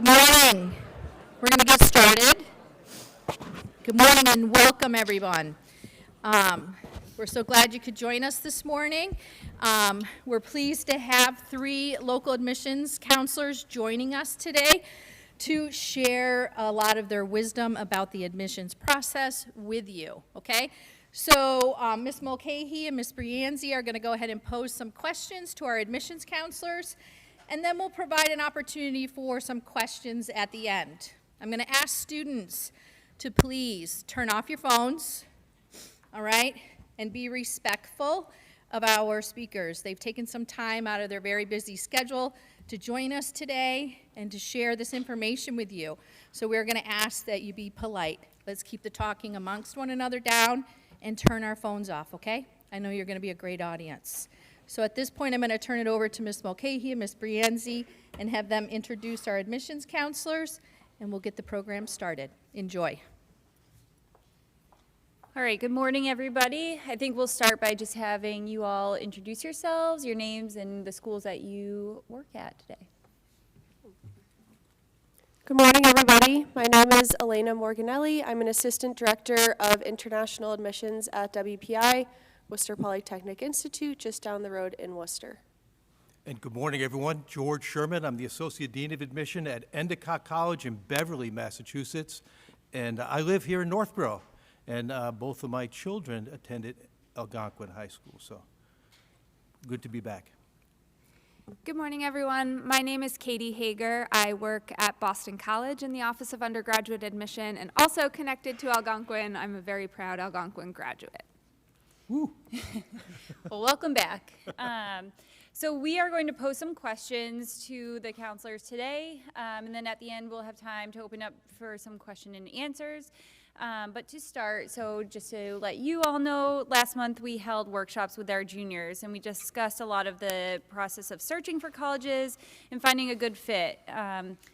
Good morning. We're going to get started. Good morning and welcome, everyone. We're so glad you could join us this morning. We're pleased to have 3 local admissions counselors joining us today to share a lot of their wisdom about the admissions process with you, okay? So Ms. Mulcahy and Ms. Brianzi are going to go ahead and pose some questions to our admissions counselors, and then we'll provide an opportunity for some questions at the end. I'm going to ask students to please turn off your phones, all right, and be respectful of our speakers. They've taken some time out of their very busy schedule to join us today and to share this information with you. So we're going to ask that you be polite. Let's keep the talking amongst one another down and turn our phones off, okay? I know you're going to be a great audience. So at this point, I'm going to turn it over to Ms. Mulcahy and Ms. Brianzi and have them introduce our admissions counselors, and we'll get the program started. Enjoy. All right, good morning, everybody. I think we'll start by just having you all introduce yourselves, your names, and the schools that you work at today. Good morning, everybody. My name is Elena Morganelli. I'm an Assistant Director of International Admissions at WPI, Worcester Polytechnic Institute, just down the road in Worcester. And good morning, everyone. George Sherman. I'm the Associate Dean of Admission at Endicott College in Beverly, Massachusetts. And I live here in Northborough. And both of my children attended Algonquin High School. So good to be back. Good morning, everyone. My name is Katie Hager. I work at Boston College in the Office of Undergraduate Admission and also connected to Algonquin. I'm a very proud Algonquin graduate. Woo. Well, welcome back. So we are going to pose some questions to the counselors today, and then at the end we'll have time to open up for some question and answers. But to start, so just to let you all know, last month we held workshops with our juniors, and we discussed a lot of the process of searching for colleges and finding a good fit.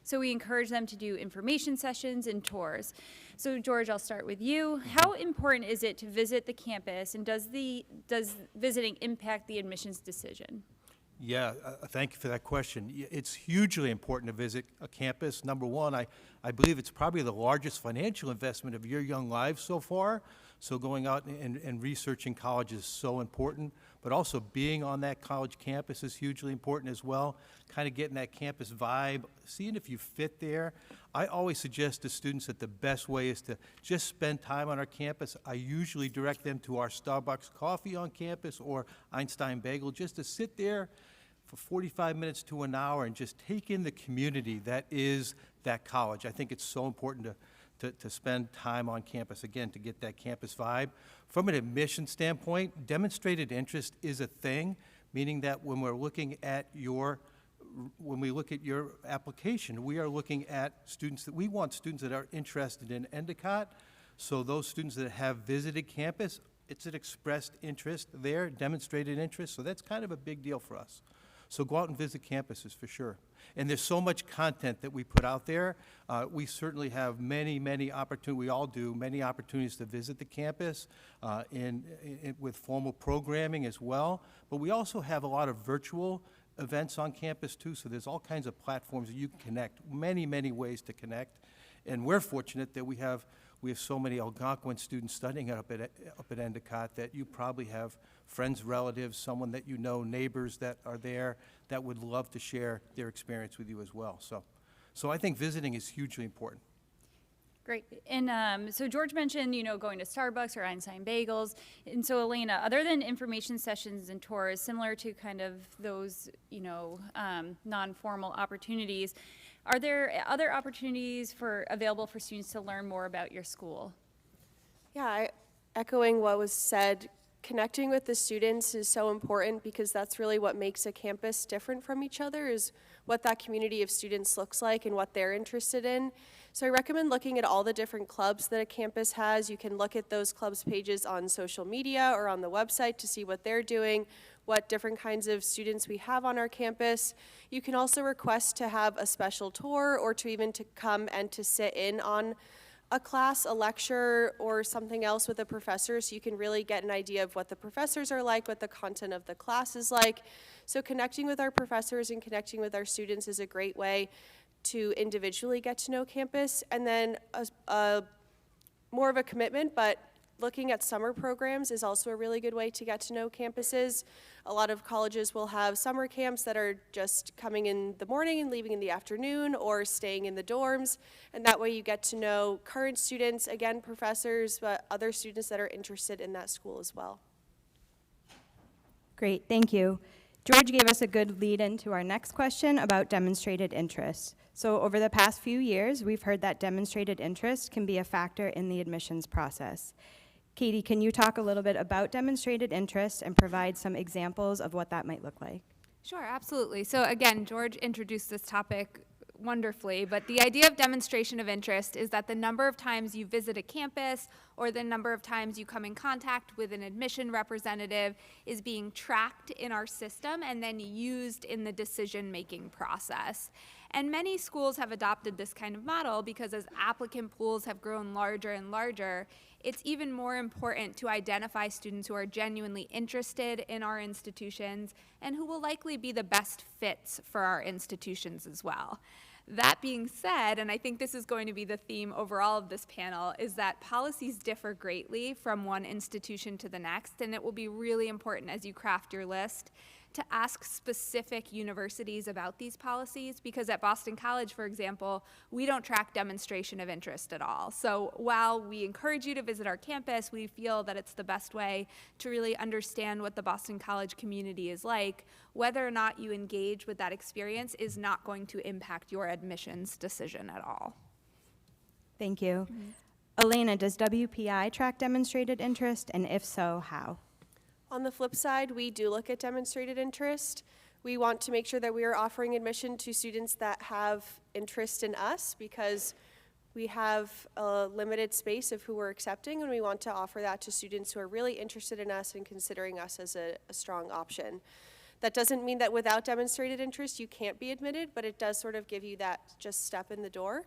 So we encourage them to do information sessions and tours. So George, I'll start with you. How important is it to visit the campus, and does visiting impact the admissions decision? Yeah, thank you for that question. It's hugely important to visit a campus. Number one, I believe it's probably the largest financial investment of your young lives so far. So going out and researching college is so important, but also being on that college campus is hugely important as well. Kind of getting that campus vibe, seeing if you fit there. I always suggest to students that the best way is to just spend time on our campus. I usually direct them to our Starbucks coffee on campus or Einstein Bagel, just to sit there for 45 minutes to an hour and just take in the community that is that college. I think it's so important to spend time on campus, again, to get that campus vibe. From an admission standpoint, demonstrated interest is a thing, meaning that when we look at your application, we are looking at students we want students that are interested in Endicott. So those students that have visited campus, it's an expressed interest there, demonstrated interest, so that's kind of a big deal for us. So go out and visit campuses for sure. And there's so much content that we put out there. We certainly have many opportunities, we all do, many opportunities to visit the campus with formal programming as well. But we also have a lot of virtual events on campus too, so there's all kinds of platforms that you can connect, many ways to connect. And we're fortunate that we have so many Algonquin students studying up at Endicott that you probably have friends, relatives, someone that you know, neighbors that are there that would love to share their experience with you as well. So I think visiting is hugely important. Great. And so George mentioned, going to Starbucks or Einstein Bagels. And so Elena, other than information sessions and tours, similar to kind of those, non-formal opportunities, are there other opportunities available for students to learn more about your school? Yeah, echoing what was said, connecting with the students is so important because that's really what makes a campus different from each other, is what that community of students looks like and what they're interested in. So I recommend looking at all the different clubs that a campus has. You can look at those clubs pages on social media or on the website to see what they're doing, what different kinds of students we have on our campus. You can also request to have a special tour or to even to come and to sit in on a class, a lecture, or something else with a professor, so you can really get an idea of what the professors are like, what the content of the class is like. So connecting with our professors and connecting with our students is a great way to individually get to know campus, and then more of a commitment, but looking at summer programs is also a really good way to get to know campuses. A lot of colleges will have summer camps that are just coming in the morning and leaving in the afternoon, or staying in the dorms, and that way you get to know current students, again, professors, but other students that are interested in that school as well. Great, thank you. George gave us a good lead into our next question about demonstrated interest. So over the past few years, we've heard that demonstrated interest can be a factor in the admissions process. Katie, can you talk a little bit about demonstrated interest and provide some examples of what that might look like? Sure, absolutely. So again, George introduced this topic wonderfully, but the idea of demonstration of interest is that the number of times you visit a campus or the number of times you come in contact with an admission representative is being tracked in our system and then used in the decision-making process. And many schools have adopted this kind of model because as applicant pools have grown larger and larger, it's even more important to identify students who are genuinely interested in our institutions and who will likely be the best fits for our institutions as well. That being said, and I think this is going to be the theme overall of this panel, is that policies differ greatly from one institution to the next, and it will be really important as you craft your list to ask specific universities about these policies, because at Boston College, for example, we don't track demonstration of interest at all. So while we encourage you to visit our campus, we feel that it's the best way to really understand what the Boston College community is like. Whether or not you engage with that experience is not going to impact your admissions decision at all. Thank you. Elena, does WPI track demonstrated interest, and if so, how? On the flip side, we do look at demonstrated interest. We want to make sure that we are offering admission to students that have interest in us, because we have a limited space of who we're accepting, and we want to offer that to students who are really interested in us and considering us as a strong option. That doesn't mean that without demonstrated interest you can't be admitted, but it does sort of give you that just step in the door.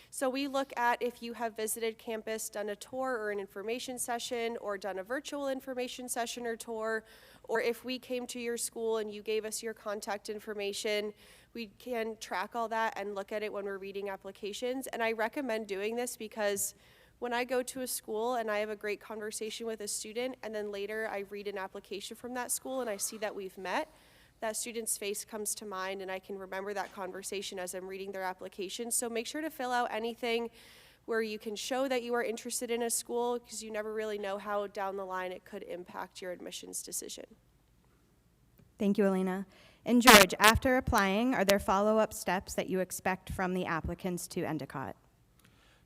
So we look at if you have visited campus, done a tour or an information session, or done a virtual information session or tour, or if we came to your school and you gave us your contact information, we can track all that and look at it when we're reading applications. And I recommend doing this because when I go to a school and I have a great conversation with a student, and then later I read an application from that school and I see that we've met, that student's face comes to mind, and I can remember that conversation as I'm reading their application. So make sure to fill out anything where you can show that you are interested in a school, because you never really know how down the line it could impact your admissions decision. Thank you, Elena. And George, after applying, are there follow-up steps that you expect from the applicants to Endicott?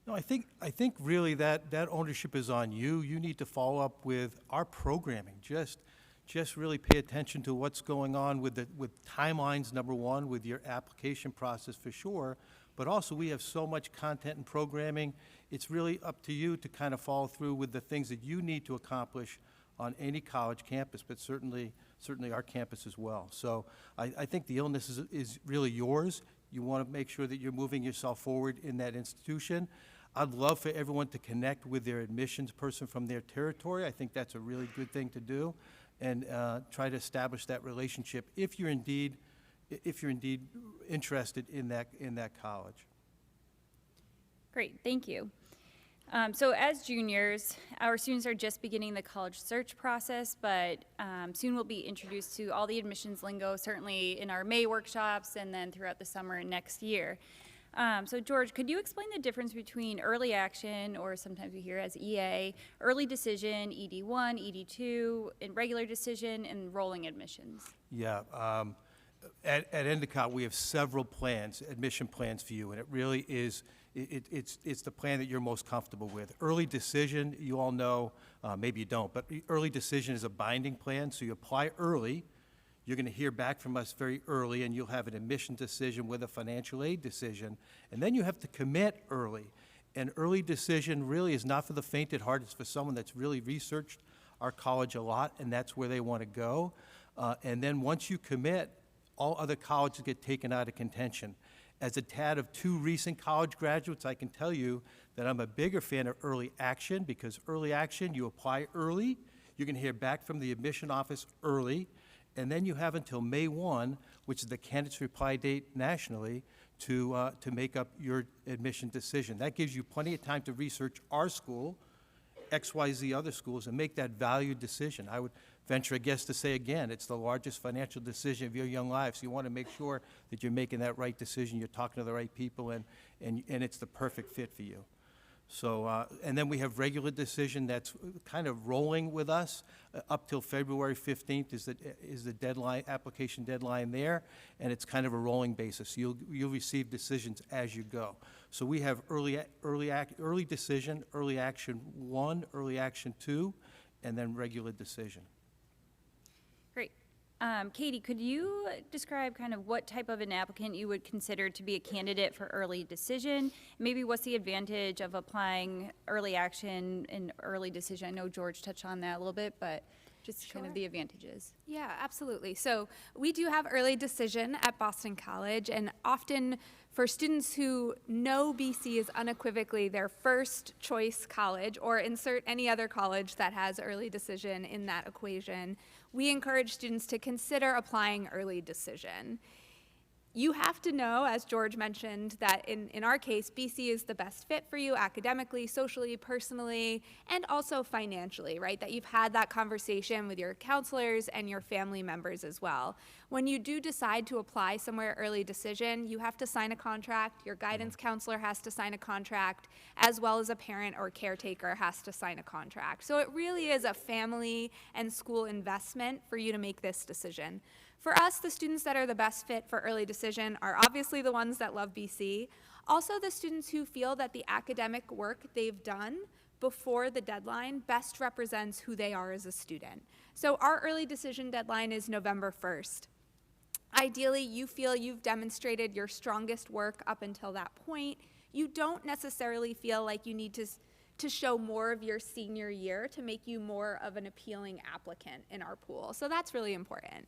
No, I think really that ownership is on you. You need to follow up with our programming. Just really pay attention to what's going on with timelines, number one, with your application process for sure, but also we have so much content and programming. It's really up to you to kind of follow through with the things that you need to accomplish on any college campus, but certainly our campus as well. So I think the illness is really yours. You want to make sure that you're moving yourself forward in that institution. I'd love for everyone to connect with their admissions person from their territory. I think that's a really good thing to do, and try to establish that relationship if you're indeed interested in that college. Great, thank you. So as juniors, our students are just beginning the college search process, but soon we'll be introduced to all the admissions lingo, certainly in our May workshops and then throughout the summer and next year. So George, could you explain the difference between early action, or sometimes we hear as EA, early decision, ED1, ED2, and regular decision, and rolling admissions? Yeah, at Endicott we have several plans, admission plans for you, and it really is, it's the plan that you're most comfortable with. Early decision, you all know, maybe you don't, but early decision is a binding plan, so you apply early. You're going to hear back from us very early, and you'll have an admission decision with a financial aid decision, and then you have to commit early. And early decision really is not for the faint at heart. It's for someone that's really researched our college a lot, and that's where they want to go. And then once you commit, all other colleges get taken out of contention. As a tad of two recent college graduates, I can tell you that I'm a bigger fan of early action, because early action, you apply early, you're going to hear back from the admission office early, and then you have until May 1, which is the candidate's reply date nationally, to make up your admission decision. That gives you plenty of time to research our school, XYZ other schools, and make that valued decision. I would venture a guess to say again, it's the largest financial decision of your young life, so you want to make sure that you're making that right decision, you're talking to the right people, and it's the perfect fit for you. So, and then we have regular decision that's kind of rolling with us up till February 15th is the deadline, application deadline there, and it's kind of a rolling basis. You'll receive decisions as you go. So we have early decision, early action 1, early action 2, and then regular decision. Great. Katie, could you describe kind of what type of an applicant you would consider to be a candidate for early decision? Maybe what's the advantage of applying early action and early decision? I know George touched on that a little bit, but just kind of the advantages. Yeah, absolutely. So we do have early decision at Boston College, and often for students who know BC is unequivocally their first choice college, or insert any other college that has early decision in that equation, we encourage students to consider applying early decision. You have to know, as George mentioned, that in our case, BC is the best fit for you academically, socially, personally, and also financially, right? That you've had that conversation with your counselors and your family members as well. When you do decide to apply somewhere early decision, you have to sign a contract, your guidance counselor has to sign a contract, as well as a parent or caretaker has to sign a contract. So it really is a family and school investment for you to make this decision. For us, the students that are the best fit for early decision are obviously the ones that love BC. Also, the students who feel that the academic work they've done before the deadline best represents who they are as a student. So our early decision deadline is November 1st. Ideally, you feel you've demonstrated your strongest work up until that point. You don't necessarily feel like you need to show more of your senior year to make you more of an appealing applicant in our pool. So that's really important.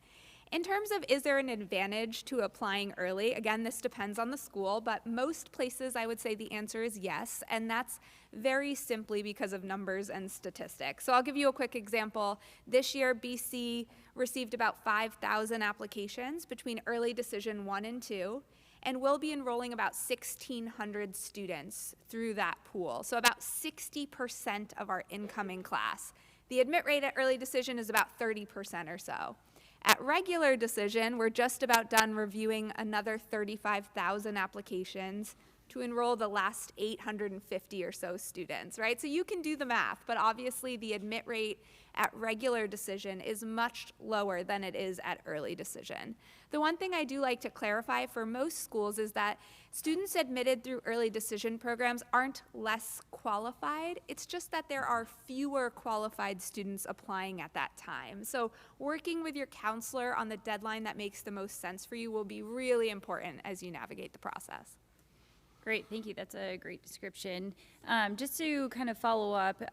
In terms of is there an advantage to applying early, again, this depends on the school, but most places I would say the answer is yes, and that's very simply because of numbers and statistics. So I'll give you a quick example. This year, BC received about 5,000 applications between early decision 1 and 2, and we'll be enrolling about 1,600 students through that pool. So about 60% of our incoming class. The admit rate at early decision is about 30% or so. At regular decision, we're just about done reviewing another 35,000 applications to enroll the last 850 or so students, right? So you can do the math, but obviously the admit rate at regular decision is much lower than it is at early decision. The one thing I do like to clarify for most schools is that students admitted through early decision programs aren't less qualified. It's just that there are fewer qualified students applying at that time. So working with your counselor on the deadline that makes the most sense for you will be really important as you navigate the process. Great, thank you. That's a great description. Just to kind of follow up,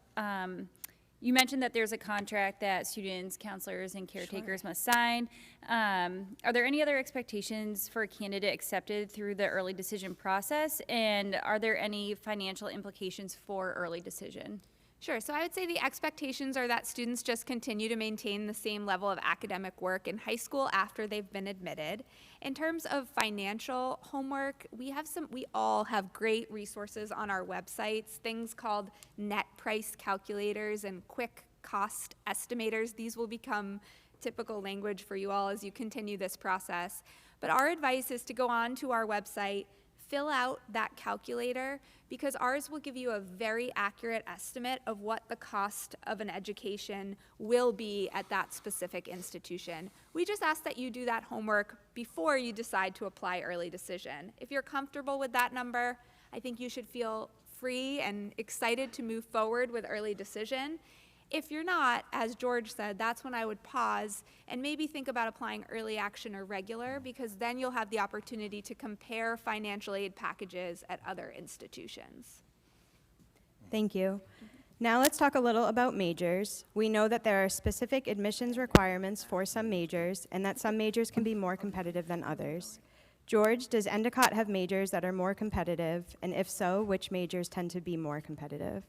you mentioned that there's a contract that students, counselors, and caretakers must sign. Are there any other expectations for a candidate accepted through the early decision process? And are there any financial implications for early decision? Sure, so I would say the expectations are that students just continue to maintain the same level of academic work in high school after they've been admitted. In terms of financial homework, we all have great resources on our websites, things called net price calculators and quick cost estimators. These will become typical language for you all as you continue this process. But our advice is to go on to our website, fill out that calculator, because ours will give you a very accurate estimate of what the cost of an education will be at that specific institution. We just ask that you do that homework before you decide to apply early decision. If you're comfortable with that number, I think you should feel free and excited to move forward with early decision. If you're not, as George said, that's when I would pause and maybe think about applying early action or regular, because then you'll have the opportunity to compare financial aid packages at other institutions. Thank you. Now let's talk a little about majors. We know that there are specific admissions requirements for some majors and that some majors can be more competitive than others. George, does Endicott have majors that are more competitive? And if so, which majors tend to be more competitive?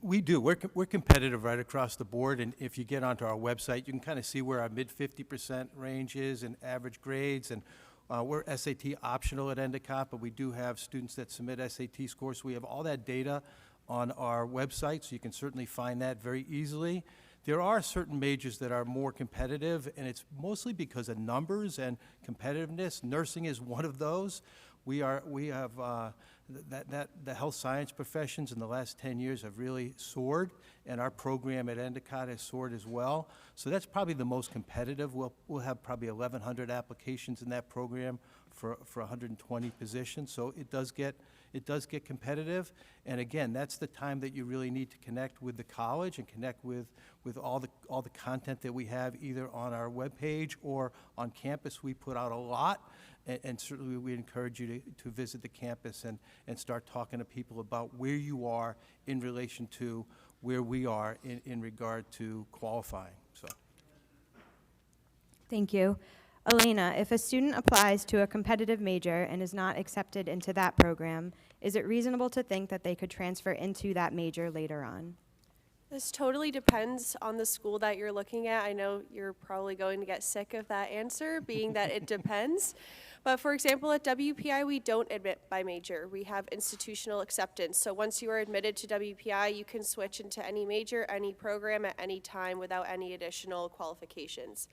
We do. We're competitive right across the board, and if you get onto our website, you can kind of see where our mid 50% range is in average grades and We're SAT optional at Endicott, but we do have students that submit SAT scores. We have all that data on our website, so you can certainly find that very easily. There are certain majors that are more competitive, and it's mostly because of numbers and competitiveness. Nursing is one of those. We have the health science professions in the last 10 years have really soared, and our program at Endicott has soared as well. So that's probably the most competitive. We'll have probably 1,100 applications in that program for 120 positions. So it does get competitive. And again, that's the time that you really need to connect with the college and connect with all the content that we have either on our webpage or on campus. We put out a lot. And certainly we encourage you to visit the campus and start talking to people about where you are in relation to where we are in regard to qualifying. So, Thank you. Elena, if a student applies to a competitive major and is not accepted into that program, is it reasonable to think that they could transfer into that major later on? This totally depends on the school that you're looking at. I know you're probably going to get sick of that answer, being that it depends. But for example, at WPI, we don't admit by major. We have institutional acceptance. So once you are admitted to WPI, you can switch into any major, any program at any time without any additional qualifications.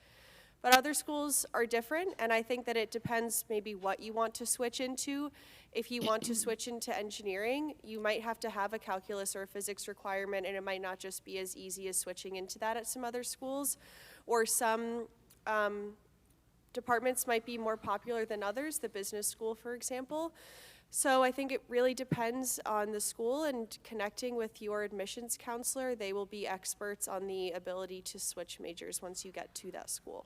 But other schools are different, and I think that it depends maybe what you want to switch into. If you want to switch into engineering, you might have to have a calculus or a physics requirement, and it might not just be as easy as switching into that at some other schools. Or some departments might be more popular than others, the business school, for example. So I think it really depends on the school, and connecting with your admissions counselor. They will be experts on the ability to switch majors once you get to that school.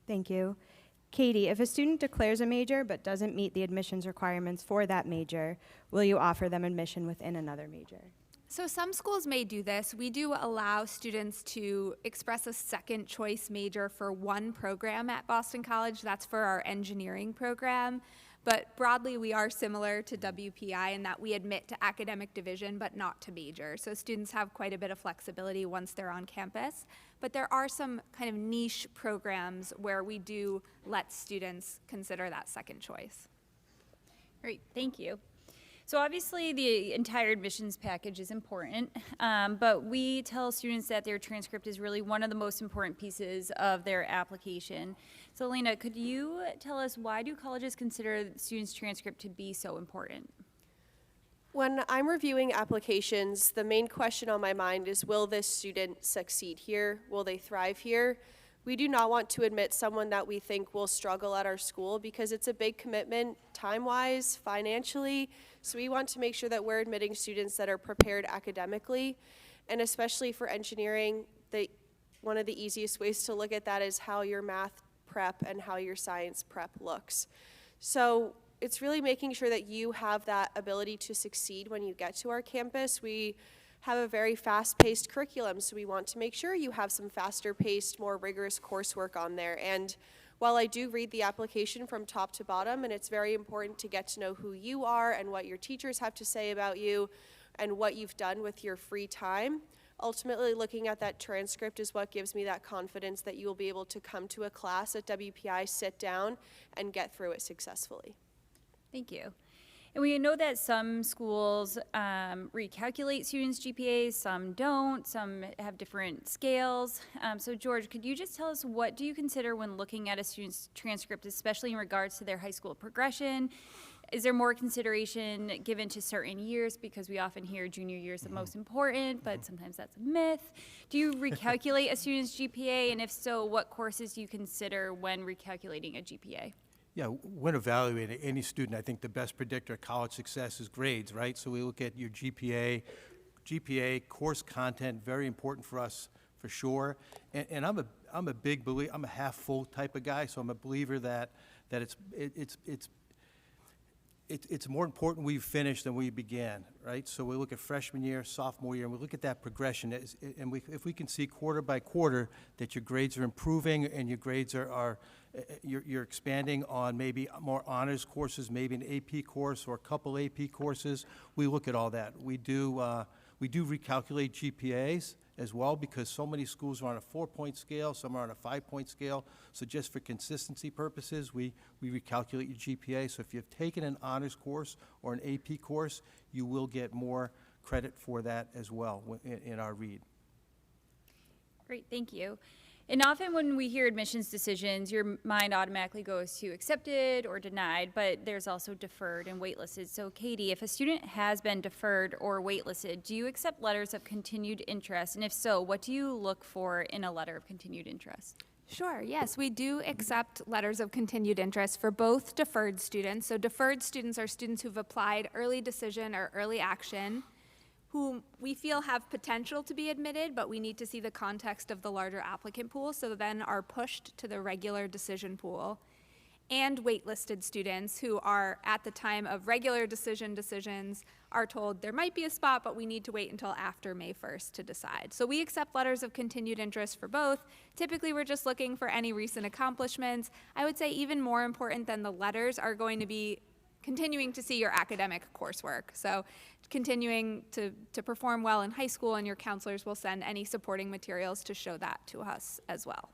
Thank you. Katie, if a student declares a major but doesn't meet the admissions requirements for that major, will you offer them admission within another major? So some schools may do this. We do allow students to express a second choice major for one program at Boston College. That's for our engineering program. But broadly, we are similar to WPI in that we admit to academic division, but not to major. So students have quite a bit of flexibility once they're on campus. But there are some kind of niche programs where we do let students consider that second choice. Great, thank you. So obviously the entire admissions package is important, but we tell students that their transcript is really one of the most important pieces of their application. So Elena, could you tell us, why do colleges consider students' transcript to be so important? When I'm reviewing applications, the main question on my mind is, will this student succeed here? Will they thrive here? We do not want to admit someone that we think will struggle at our school, because it's a big commitment time-wise, financially. So we want to make sure that we're admitting students that are prepared academically. And especially for engineering, one of the easiest ways to look at that is how your math prep and how your science prep looks. So it's really making sure that you have that ability to succeed when you get to our campus. We have a very fast-paced curriculum, so we want to make sure you have some faster-paced, more rigorous coursework on there. And while I do read the application from top to bottom, and it's very important to get to know who you are and what your teachers have to say about you and what you've done with your free time, ultimately looking at that transcript is what gives me that confidence that you will be able to come to a class at WPI, sit down, and get through it successfully. Thank you. And we know that some schools recalculate students' GPAs, some don't, some have different scales. So George, could you just tell us, what do you consider when looking at a student's transcript, especially in regards to their high school progression? Is there more consideration given to certain years? Because we often hear junior year is the most important, but sometimes that's a myth. Do you recalculate a student's GPA? And if so, what courses do you consider when recalculating a GPA? Yeah, when evaluating any student, I think the best predictor of college success is grades, right? So we look at your GPA, course content, very important for us for sure. And I'm a big believer, I'm a half full type of guy, so I'm a believer that it's more important we finish than we began, right? So we look at freshman year, sophomore year, and we look at that progression, and if we can see quarter by quarter that your grades are improving and your grades you're expanding on maybe more honors courses, maybe an AP course or a couple AP courses, we look at all that. We do recalculate GPAs as well, because so many schools are on a 4-point scale, some are on a 5-point scale. So just for consistency purposes, we recalculate your GPA. So if you've taken an honors course or an AP course, you will get more credit for that as well in our read. Great, thank you. And often when we hear admissions decisions, your mind automatically goes to accepted or denied, but there's also deferred and waitlisted. So Katie, if a student has been deferred or waitlisted, do you accept letters of continued interest? And if so, what do you look for in a letter of continued interest? Sure, yes, we do accept letters of continued interest for both deferred students. So deferred students are students who've applied early decision or early action, whom we feel have potential to be admitted, but we need to see the context of the larger applicant pool, so then are pushed to the regular decision pool. And waitlisted students who are, at the time of regular decisions, are told there might be a spot, but we need to wait until after May 1st to decide. So we accept letters of continued interest for both. Typically, we're just looking for any recent accomplishments. I would say even more important than the letters are going to be continuing to see your academic coursework. So continuing to perform well in high school, and your counselors will send any supporting materials to show that to us as well.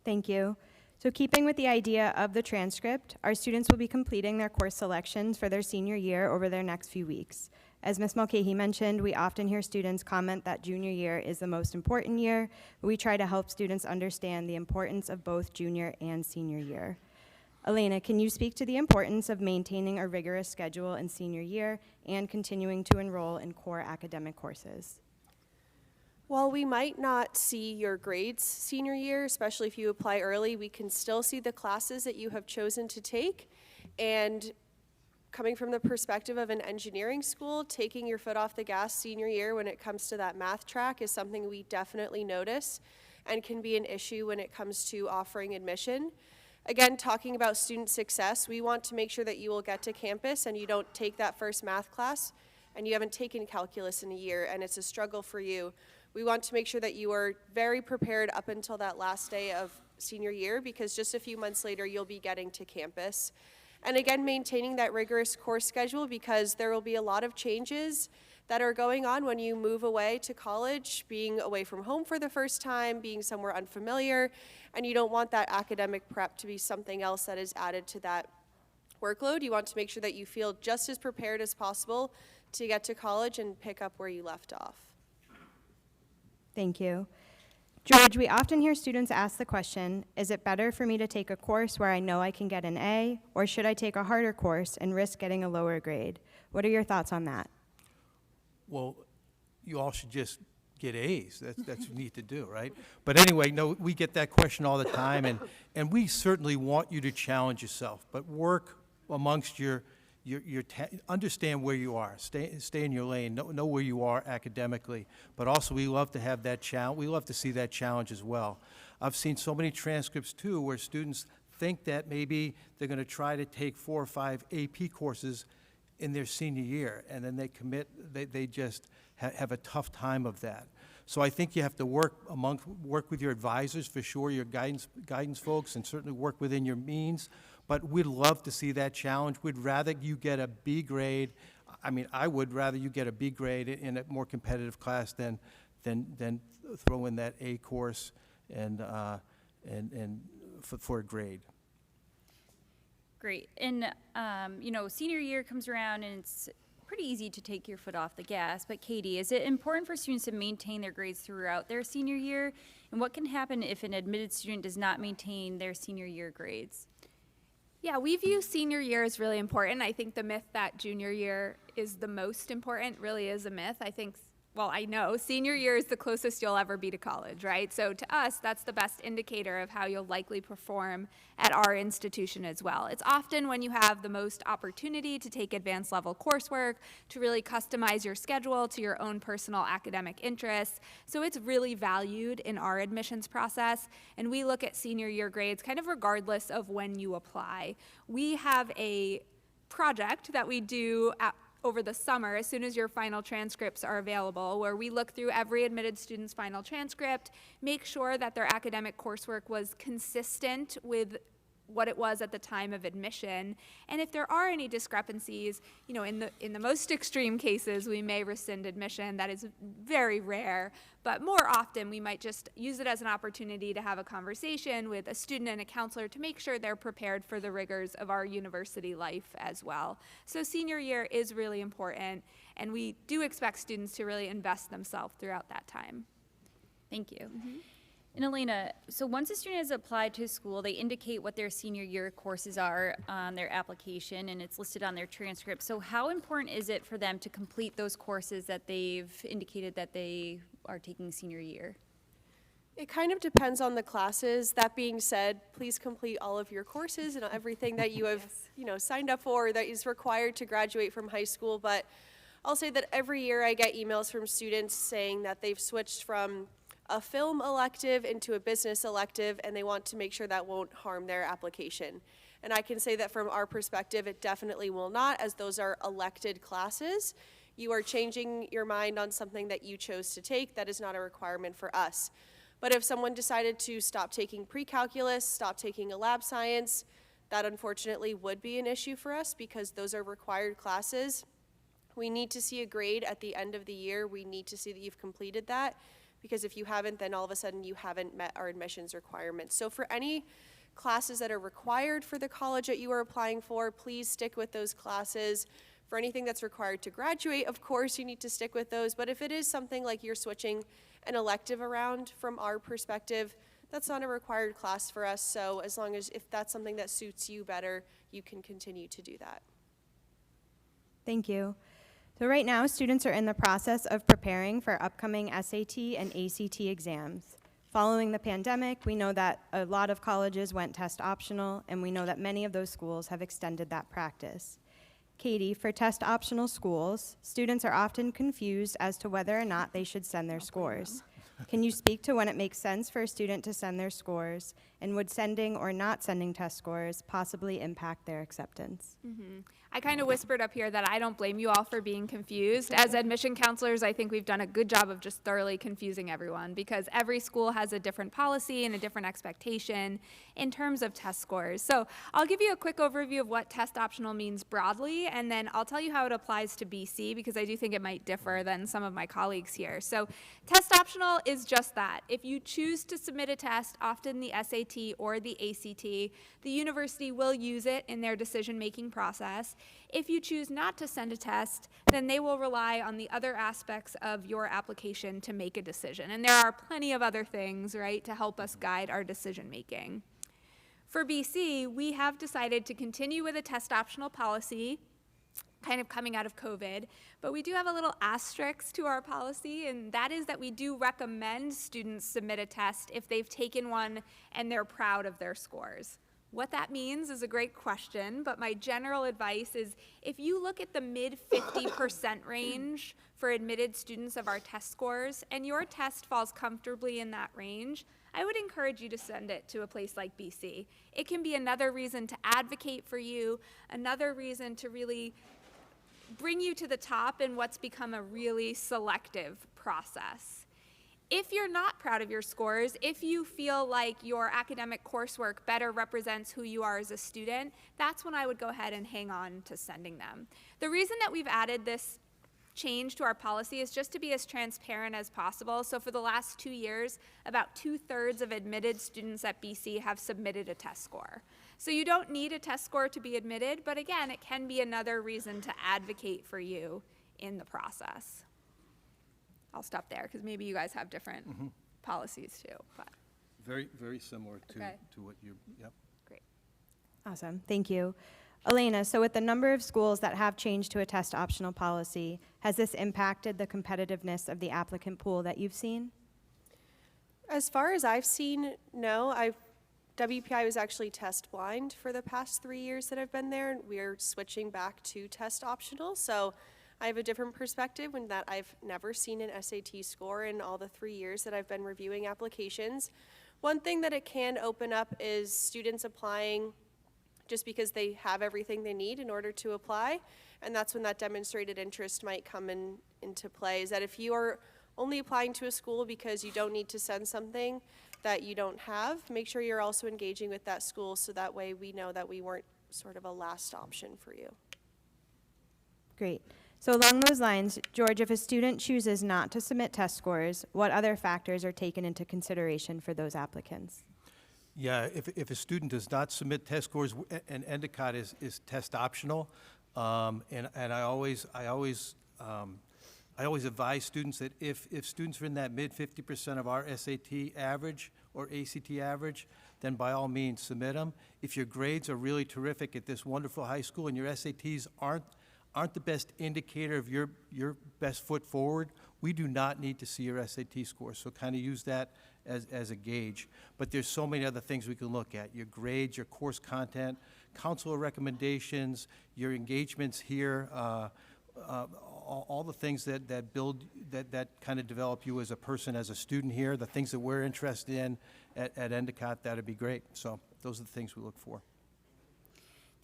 Thank you. So keeping with the idea of the transcript, our students will be completing their course selections for their senior year over their next few weeks. As Ms. Mulcahy mentioned, we often hear students comment that junior year is the most important year. We try to help students understand the importance of both junior and senior year. Elena, can you speak to the importance of maintaining a rigorous schedule in senior year and continuing to enroll in core academic courses? While we might not see your grades senior year, especially if you apply early, we can still see the classes that you have chosen to take. And coming from the perspective of an engineering school, taking your foot off the gas senior year when it comes to that math track is something we definitely notice and can be an issue when it comes to offering admission. Again, talking about student success, we want to make sure that you will get to campus and you don't take that first math class and you haven't taken calculus in a year and it's a struggle for you. We want to make sure that you are very prepared up until that last day of senior year, because just a few months later you'll be getting to campus. And again, maintaining that rigorous course schedule, because there will be a lot of changes that are going on when you move away to college, being away from home for the first time, being somewhere unfamiliar, and you don't want that academic prep to be something else that is added to that workload. You want to make sure that you feel just as prepared as possible to get to college and pick up where you left off. Thank you. George, we often hear students ask the question, is it better for me to take a course where I know I can get an A, or should I take a harder course and risk getting a lower grade? What are your thoughts on that? Well, you all should just get A's. That's what you need to do, right? But anyway, no, we get that question all the time, and we certainly want you to challenge yourself, but work amongst your understand where you are. Stay in your lane. Know where you are academically. But also, we love to have that challenge. We love to see that challenge as well. I've seen so many transcripts too where students think that maybe they're going to try to take 4 or 5 AP courses in their senior year, and then they commit. They just have a tough time of that. So I think you have to work with your advisors for sure, your guidance folks, and certainly work within your means. But we'd love to see that challenge. We'd rather you get a B grade. I mean, I would rather you get a B grade in a more competitive class than throw in that A course and for a grade. Great. And, senior year comes around and it's pretty easy to take your foot off the gas. But Katie, is it important for students to maintain their grades throughout their senior year? And what can happen if an admitted student does not maintain their senior year grades? Yeah, we view senior year as really important. I think the myth that junior year is the most important really is a myth. I know senior year is the closest you'll ever be to college, right? So to us, that's the best indicator of how you'll likely perform at our institution as well. It's often when you have the most opportunity to take advanced level coursework, to really customize your schedule to your own personal academic interests. So it's really valued in our admissions process, and we look at senior year grades kind of regardless of when you apply. We have a project that we do over the summer, as soon as your final transcripts are available, where we look through every admitted student's final transcript, make sure that their academic coursework was consistent with what it was at the time of admission. And if there are any discrepancies, you know, in the most extreme cases, we may rescind admission. That is very rare, but more often we might just use it as an opportunity to have a conversation with a student and a counselor to make sure they're prepared for the rigors of our university life as well. So senior year is really important, and we do expect students to really invest themselves throughout that time. Thank you. And Elena, so once a student has applied to a school, they indicate what their senior year courses are on their application, and it's listed on their transcript. So how important is it for them to complete those courses that they've indicated that they are taking senior year? It kind of depends on the classes. That being said, please complete all of your courses and everything that you have, you know, signed up for that is required to graduate from high school. But I'll say that every year I get emails from students saying that they've switched from a film elective into a business elective, and they want to make sure that won't harm their application. And I can say that from our perspective, it definitely will not, as those are elected classes. You are changing your mind on something that you chose to take. That is not a requirement for us. But if someone decided to stop taking pre-calculus, stop taking a lab science, that unfortunately would be an issue for us because those are required classes. We need to see a grade at the end of the year. We need to see that you've completed that, because if you haven't, then all of a sudden you haven't met our admissions requirements. So for any classes that are required for the college that you are applying for, please stick with those classes. For anything that's required to graduate, of course, you need to stick with those. But if it is something like you're switching an elective around, from our perspective, that's not a required class for us. So as long as if that's something that suits you better, you can continue to do that. Thank you. So right now, students are in the process of preparing for upcoming SAT and ACT exams. Following the pandemic, we know that a lot of colleges went test optional, and we know that many of those schools have extended that practice. Katie, for test optional schools, students are often confused as to whether or not they should send their scores. Can you speak to when it makes sense for a student to send their scores, and would sending or not sending test scores possibly impact their acceptance? I kind of whispered up here that I don't blame you all for being confused. As admission counselors, I think we've done a good job of just thoroughly confusing everyone, because every school has a different policy and a different expectation in terms of test scores. So I'll give you a quick overview of what test optional means broadly, and then I'll tell you how it applies to BC, because I do think it might differ than some of my colleagues here. So test optional is just that. If you choose to submit a test, often the SAT or the ACT, the university will use it in their decision-making process. If you choose not to send a test, then they will rely on the other aspects of your application to make a decision. And there are plenty of other things, right, to help us guide our decision-making. For BC, we have decided to continue with a test optional policy, kind of coming out of COVID, but we do have a little asterisk to our policy, and that is that we do recommend students submit a test if they've taken one and they're proud of their scores. What that means is a great question, but my general advice is if you look at the mid 50% range for admitted students of our test scores, and your test falls comfortably in that range, I would encourage you to send it to a place like BC. It can be another reason to advocate for you, another reason to really bring you to the top in what's become a really selective process. If you're not proud of your scores, if you feel like your academic coursework better represents who you are as a student, that's when I would go ahead and hang on to sending them. The reason that we've added this change to our policy is just to be as transparent as possible. So for the last 2 years, about 2/3 of admitted students at BC have submitted a test score. So you don't need a test score to be admitted, but again, it can be another reason to advocate for you in the process. I'll stop there because maybe you guys have different policies too. But Very, very similar Okay. to what you, yep. great. Awesome, thank you. Elena, so with the number of schools that have changed to a test optional policy, has this impacted the competitiveness of the applicant pool that you've seen? As far as I've seen, no. WPI was actually test blind for the past 3 years that I've been there. We're switching back to test optional, so I have a different perspective in that I've never seen an SAT score in all the 3 years that I've been reviewing applications. One thing that it can open up is students applying just because they have everything they need in order to apply, and that's when that demonstrated interest might come into play, is that if you are only applying to a school because you don't need to send something, that you don't have, make sure you're also engaging with that school so that way we know that we weren't sort of a last option for you. Great. So along those lines, George, if a student chooses not to submit test scores, what other factors are taken into consideration for those applicants? Yeah, if a student does not submit test scores, and Endicott is test optional, and I always advise students that if students are in that mid 50% of our SAT average or ACT average, then by all means submit them. If your grades are really terrific at this wonderful high school and your SATs aren't the best indicator of your best foot forward, we do not need to see your SAT scores. So kind of use that as a gauge. But there's so many other things we can look at: your grades, your course content, counselor recommendations, your engagements here, all the things that build, that kind of develop you as a person, as a student here, the things that we're interested in at Endicott, that'd be great. So those are the things we look for.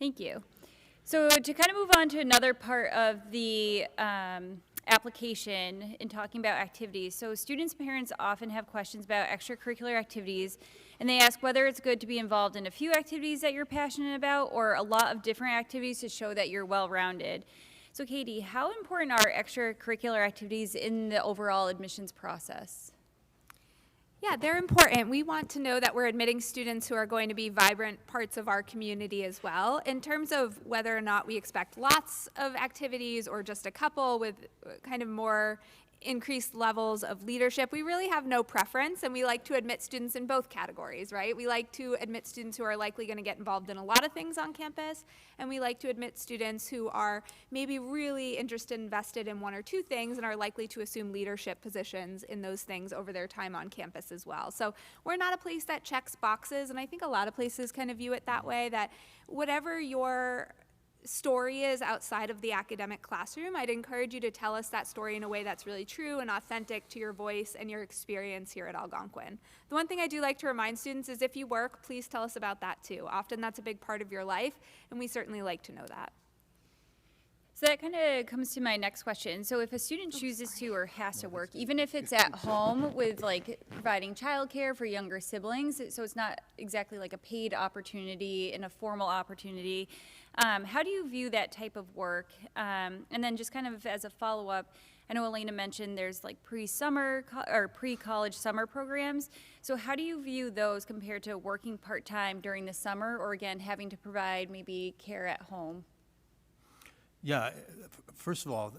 Thank you. So to kind of move on to another part of the application in talking about activities. So students and parents often have questions about extracurricular activities, and they ask whether it's good to be involved in a few activities that you're passionate about or a lot of different activities to show that you're well-rounded. So Katie, how important are extracurricular activities in the overall admissions process? Yeah, they're important. We want to know that we're admitting students who are going to be vibrant parts of our community as well. In terms of whether or not we expect lots of activities or just a couple with kind of more increased levels of leadership, we really have no preference, and we like to admit students in both categories, right? We like to admit students who are likely going to get involved in a lot of things on campus, and we like to admit students who are maybe really interested, invested in one or two things, and are likely to assume leadership positions in those things over their time on campus as well. So we're not a place that checks boxes, and I think a lot of places kind of view it that way, that whatever your story is outside of the academic classroom, I'd encourage you to tell us that story in a way that's really true and authentic to your voice and your experience here at Algonquin. The one thing I do like to remind students is if you work, please tell us about that too. Often that's a big part of your life, and we certainly like to know that. So that kind of comes to my next question. So if a student chooses to or has to work, even if it's at home with like providing childcare for younger siblings, so it's not exactly like a paid opportunity and a formal opportunity, how do you view that type of work? And then just kind of as a follow-up, I know Elena mentioned there's like pre-summer or pre-college summer programs. So how do you view those compared to working part-time during the summer, or again, having to provide maybe care at home? Yeah, first of all,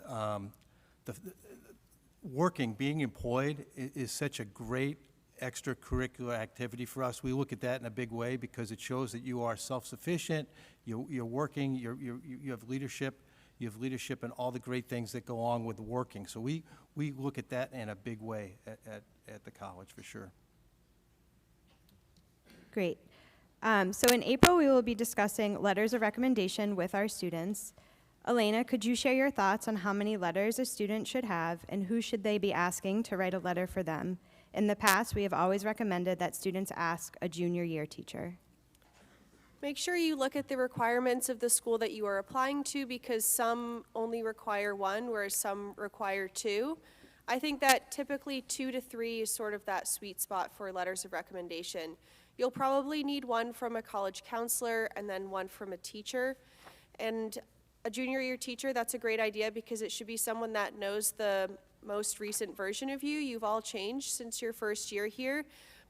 being employed is such a great extracurricular activity for us. We look at that in a big way because it shows that you are self-sufficient, you're working, you have leadership, and all the great things that go along with working. So we look at that in a big way at the college, for sure. Great. So in April, we will be discussing letters of recommendation with our students. Elena, could you share your thoughts on how many letters a student should have and who should they be asking to write a letter for them? In the past, we have always recommended that students ask a junior year teacher. Make sure you look at the requirements of the school that you are applying to, because some only require one, whereas some require two. I think that typically 2 to 3 is sort of that sweet spot for letters of recommendation. You'll probably need one from a college counselor and then one from a teacher. And a junior year teacher, that's a great idea because it should be someone that knows the most recent version of you. You've all changed since your first year here.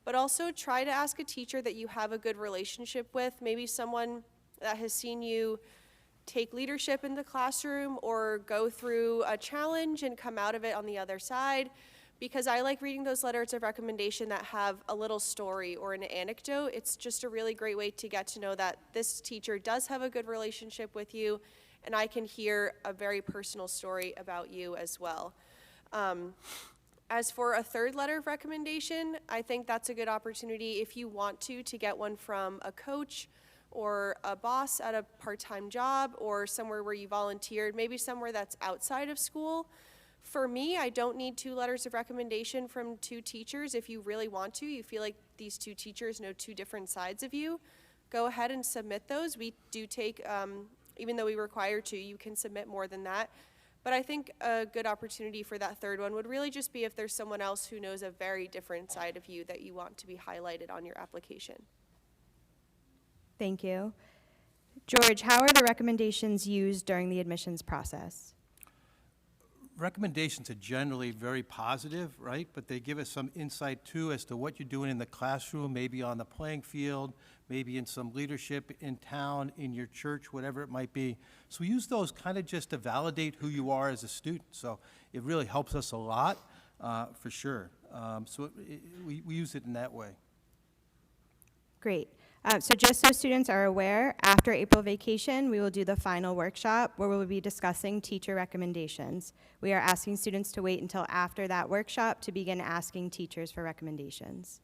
But also try to ask a teacher that you have a good relationship with, maybe someone that has seen you take leadership in the classroom or go through a challenge and come out of it on the other side. Because I like reading those letters of recommendation that have a little story or an anecdote. It's just a really great way to get to know that this teacher does have a good relationship with you, and I can hear a very personal story about you as well. As for a third letter of recommendation, I think that's a good opportunity if you want to get one from a coach or a boss at a part-time job or somewhere where you volunteered, maybe somewhere that's outside of school. For me, I don't need 2 letters of recommendation from 2 teachers. If you really want to, you feel like these 2 teachers know 2 different sides of you, go ahead and submit those. We do take, even though we require 2, you can submit more than that. But I think a good opportunity for that third one would really just be if there's someone else who knows a very different side of you that you want to be highlighted on your application. Thank you. George, how are the recommendations used during the admissions process? Recommendations are generally very positive, right? But they give us some insight too as to what you're doing in the classroom, maybe on the playing field, maybe in some leadership in town, in your church, whatever it might be. So we use those kind of just to validate who you are as a student. So it really helps us a lot, for sure. We use it in that way. Great. So just so students are aware, after April vacation, we will do the final workshop where we will be discussing teacher recommendations. We are asking students to wait until after that workshop to begin asking teachers for recommendations.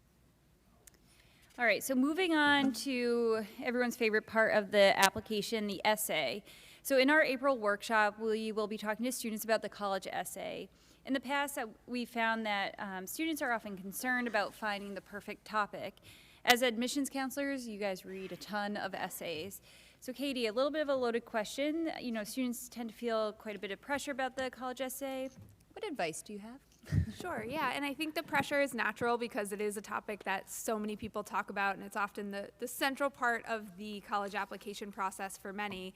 All right, so moving on to everyone's favorite part of the application, the essay. So in our April workshop, we will be talking to students about the college essay. In the past, we found that students are often concerned about finding the perfect topic. As admissions counselors, you guys read a ton of essays. So Katie, a little bit of a loaded question. You know, students tend to feel quite a bit of pressure about the college essay. What advice do you have? Sure, yeah, and I think the pressure is natural because it is a topic that so many people talk about, and it's often the central part of the college application process for many.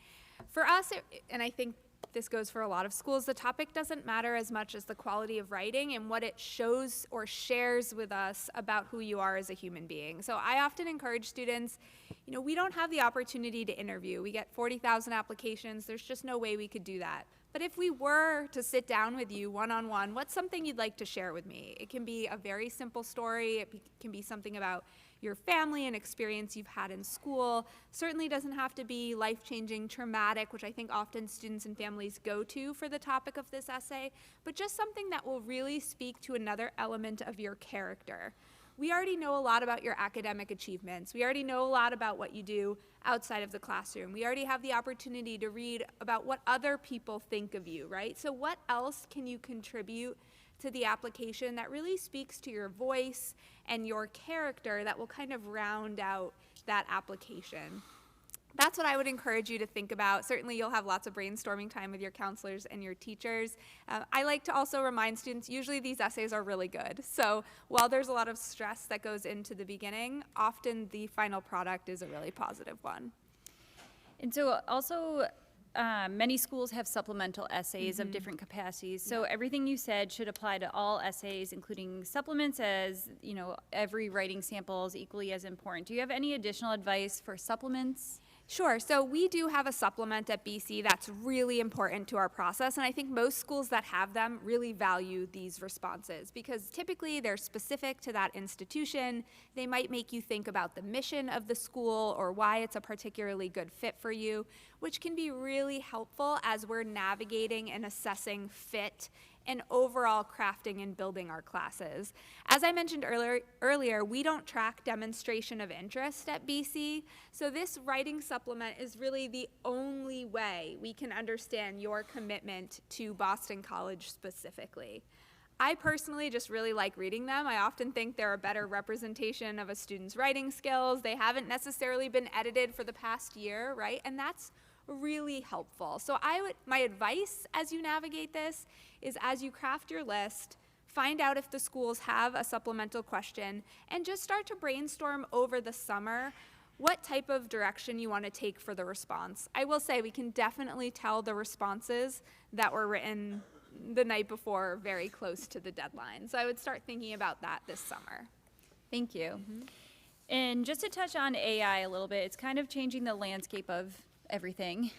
For us, and I think this goes for a lot of schools, the topic doesn't matter as much as the quality of writing and what it shows or shares with us about who you are as a human being. So I often encourage students, you know, we don't have the opportunity to interview. We get 40,000 applications. There's just no way we could do that. But if we were to sit down with you one-on-one, what's something you'd like to share with me? It can be a very simple story. It can be something about your family and experience you've had in school. Certainly doesn't have to be life-changing, traumatic, which I think often students and families go to for the topic of this essay, but just something that will really speak to another element of your character. We already know a lot about your academic achievements. We already know a lot about what you do outside of the classroom. We already have the opportunity to read about what other people think of you, right? So what else can you contribute to the application that really speaks to your voice and your character that will kind of round out that application? That's what I would encourage you to think about. Certainly you'll have lots of brainstorming time with your counselors and your teachers. I like to also remind students, usually these essays are really good. So while there's a lot of stress that goes into the beginning, often the final product is a really positive one. And so also, many schools have supplemental essays of different capacities. So everything you said should apply to all essays, including supplements, as you know, every writing sample is equally as important. Do you have any additional advice for supplements? Sure. So we do have a supplement at BC that's really important to our process, and I think most schools that have them really value these responses because typically they're specific to that institution. They might make you think about the mission of the school or why it's a particularly good fit for you, which can be really helpful as we're navigating and assessing fit and overall crafting and building our classes. As I mentioned earlier, we don't track demonstration of interest at BC, so this writing supplement is really the only way we can understand your commitment to Boston College specifically. I personally just really like reading them. I often think they're a better representation of a student's writing skills. They haven't necessarily been edited for the past year, right? And that's really helpful. So my advice as you navigate this is as you craft your list, find out if the schools have a supplemental question and just start to brainstorm over the summer what type of direction you want to take for the response. I will say we can definitely tell the responses that were written the night before are very close to the deadline. So I would start thinking about that this summer. Thank you. And just to touch on AI a little bit, it's kind of changing the landscape of everything.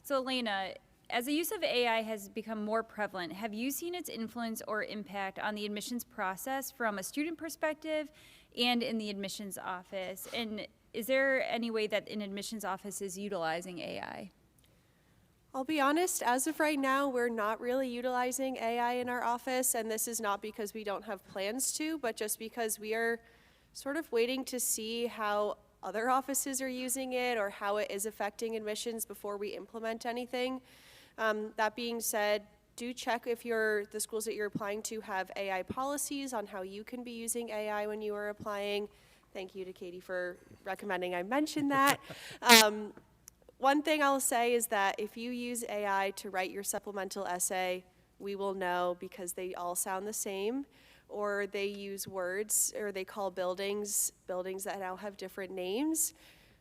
So Elena, as the use of AI has become more prevalent, have you seen its influence or impact on the admissions process from a student perspective and in the admissions office? And is there any way that an admissions office is utilizing AI? I'll be honest, as of right now, we're not really utilizing AI in our office, and this is not because we don't have plans to, but just because we are sort of waiting to see how other offices are using it or how it is affecting admissions before we implement anything. That being said, do check if the schools that you're applying to have AI policies on how you can be using AI when you are applying. Thank you to Katie for recommending I mention that. One thing I'll say is that if you use AI to write your supplemental essay, we will know because they all sound the same, or they use words, or they call buildings that now have different names.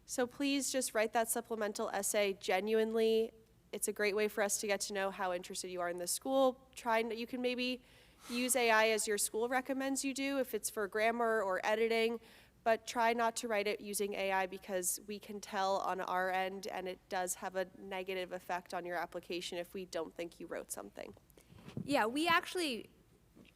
So please just write that supplemental essay genuinely. It's a great way for us to get to know how interested you are in the school. You can maybe use AI as your school recommends you do if it's for grammar or editing, but try not to write it using AI because we can tell on our end and it does have a negative effect on your application if we don't think you wrote something. Yeah, we actually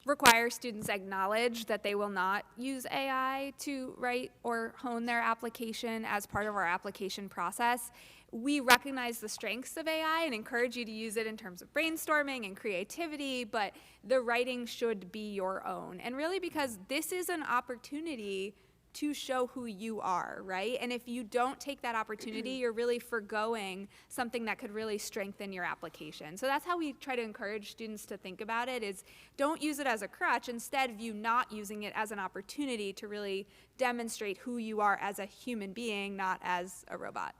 require students acknowledge that they will not use AI to write or hone their application as part of our application process. We recognize the strengths of AI and encourage you to use it in terms of brainstorming and creativity, but the writing should be your own. And really because this is an opportunity to show who you are, right? And if you don't take that opportunity, you're really forgoing something that could really strengthen your application. So that's how we try to encourage students to think about it, is don't use it as a crutch. Instead, view not using it as an opportunity to really demonstrate who you are as a human being, not as a robot.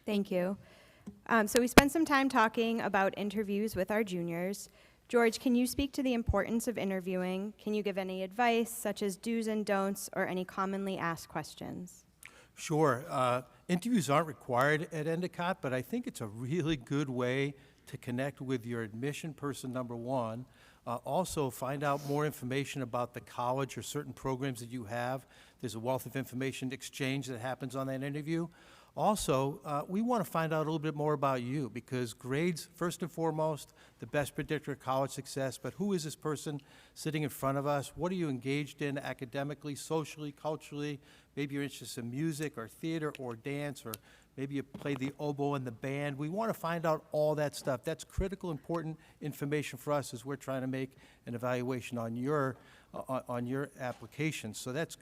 Thank you. So we spent some time talking about interviews with our juniors. George, can you speak to the importance of interviewing? Can you give any advice, such as do's and don'ts, or any commonly asked questions? Sure. Interviews aren't required at Endicott, but I think it's a really good way to connect with your admission person, number one. Also, find out more information about the college or certain programs that you have. There's a wealth of information exchange that happens on that interview. Also, we want to find out a little bit more about you because grades, first and foremost, the best predictor of college success, but who is this person sitting in front of us? What are you engaged in academically, socially, culturally? Maybe you're interested in music or theater or dance, or maybe you play the oboe in the band. We want to find out all that stuff. That's critical, important information for us as we're trying to make an evaluation on your application. So that's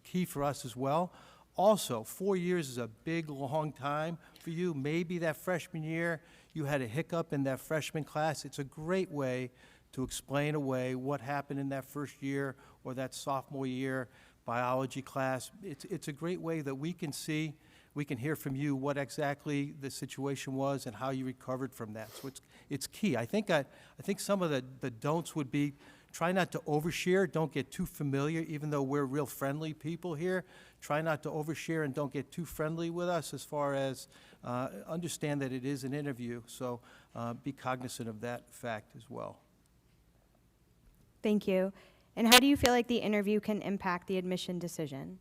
key for us as well. Also, 4 years is a big, long time for you. Maybe that freshman year, you had a hiccup in that freshman class. It's a great way to explain away what happened in that first year or that sophomore year biology class. It's a great way that we can hear from you what exactly the situation was and how you recovered from that. So it's key. I think some of the don'ts would be try not to overshare, don't get too familiar, even though we're real friendly people here. Try not to overshare and don't get too friendly with us as far as understand that it is an interview. So be cognizant of that fact as well. Thank you. And how do you feel like the interview can impact the admission decision?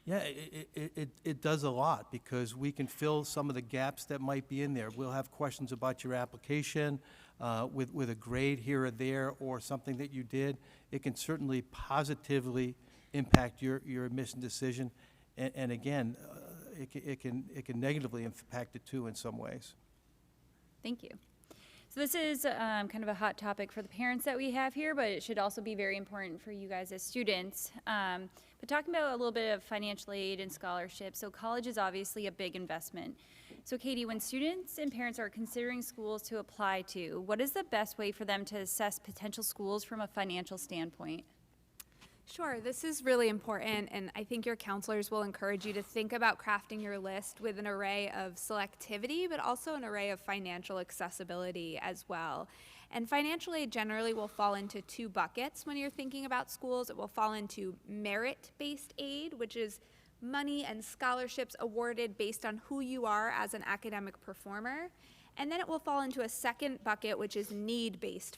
Yeah, it does a lot because we can fill some of the gaps that might be in there. We'll have questions about your application with a grade here or there or something that you did. It can certainly positively impact your admission decision. And again, it can negatively impact it too in some ways. Thank you. So this is kind of a hot topic for the parents that we have here, but it should also be very important for you guys as students. But talking about a little bit of financial aid and scholarships, so college is obviously a big investment. So Katie, when students and parents are considering schools to apply to, what is the best way for them to assess potential schools from a financial standpoint? Sure, this is really important, and I think your counselors will encourage you to think about crafting your list with an array of selectivity, but also an array of financial accessibility as well. And financial aid generally will fall into two buckets when you're thinking about schools. It will fall into merit-based aid, which is money and scholarships awarded based on who you are as an academic performer. And then it will fall into a second bucket, which is need-based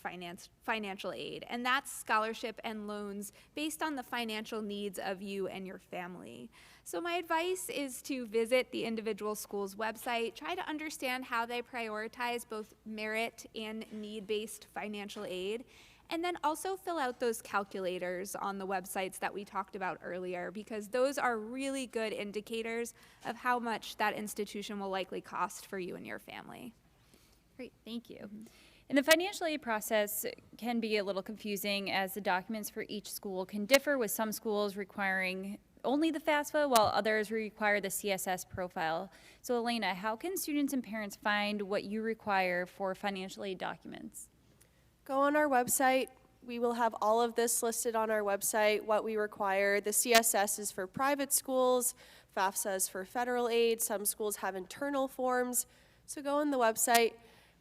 financial aid. And that's scholarship and loans based on the financial needs of you and your family. So my advice is to visit the individual school's website, try to understand how they prioritize both merit and need-based financial aid, and then also fill out those calculators on the websites that we talked about earlier, because those are really good indicators of how much that institution will likely cost for you and your family. Great, thank you. And the financial aid process can be a little confusing as the documents for each school can differ, with some schools requiring only the FAFSA while others require the CSS profile. So Elena, how can students and parents find what you require for financial aid documents? Go on our website. We will have all of this listed on our website, what we require. The CSS is for private schools. FAFSA is for federal aid. Some schools have internal forms. So go on the website.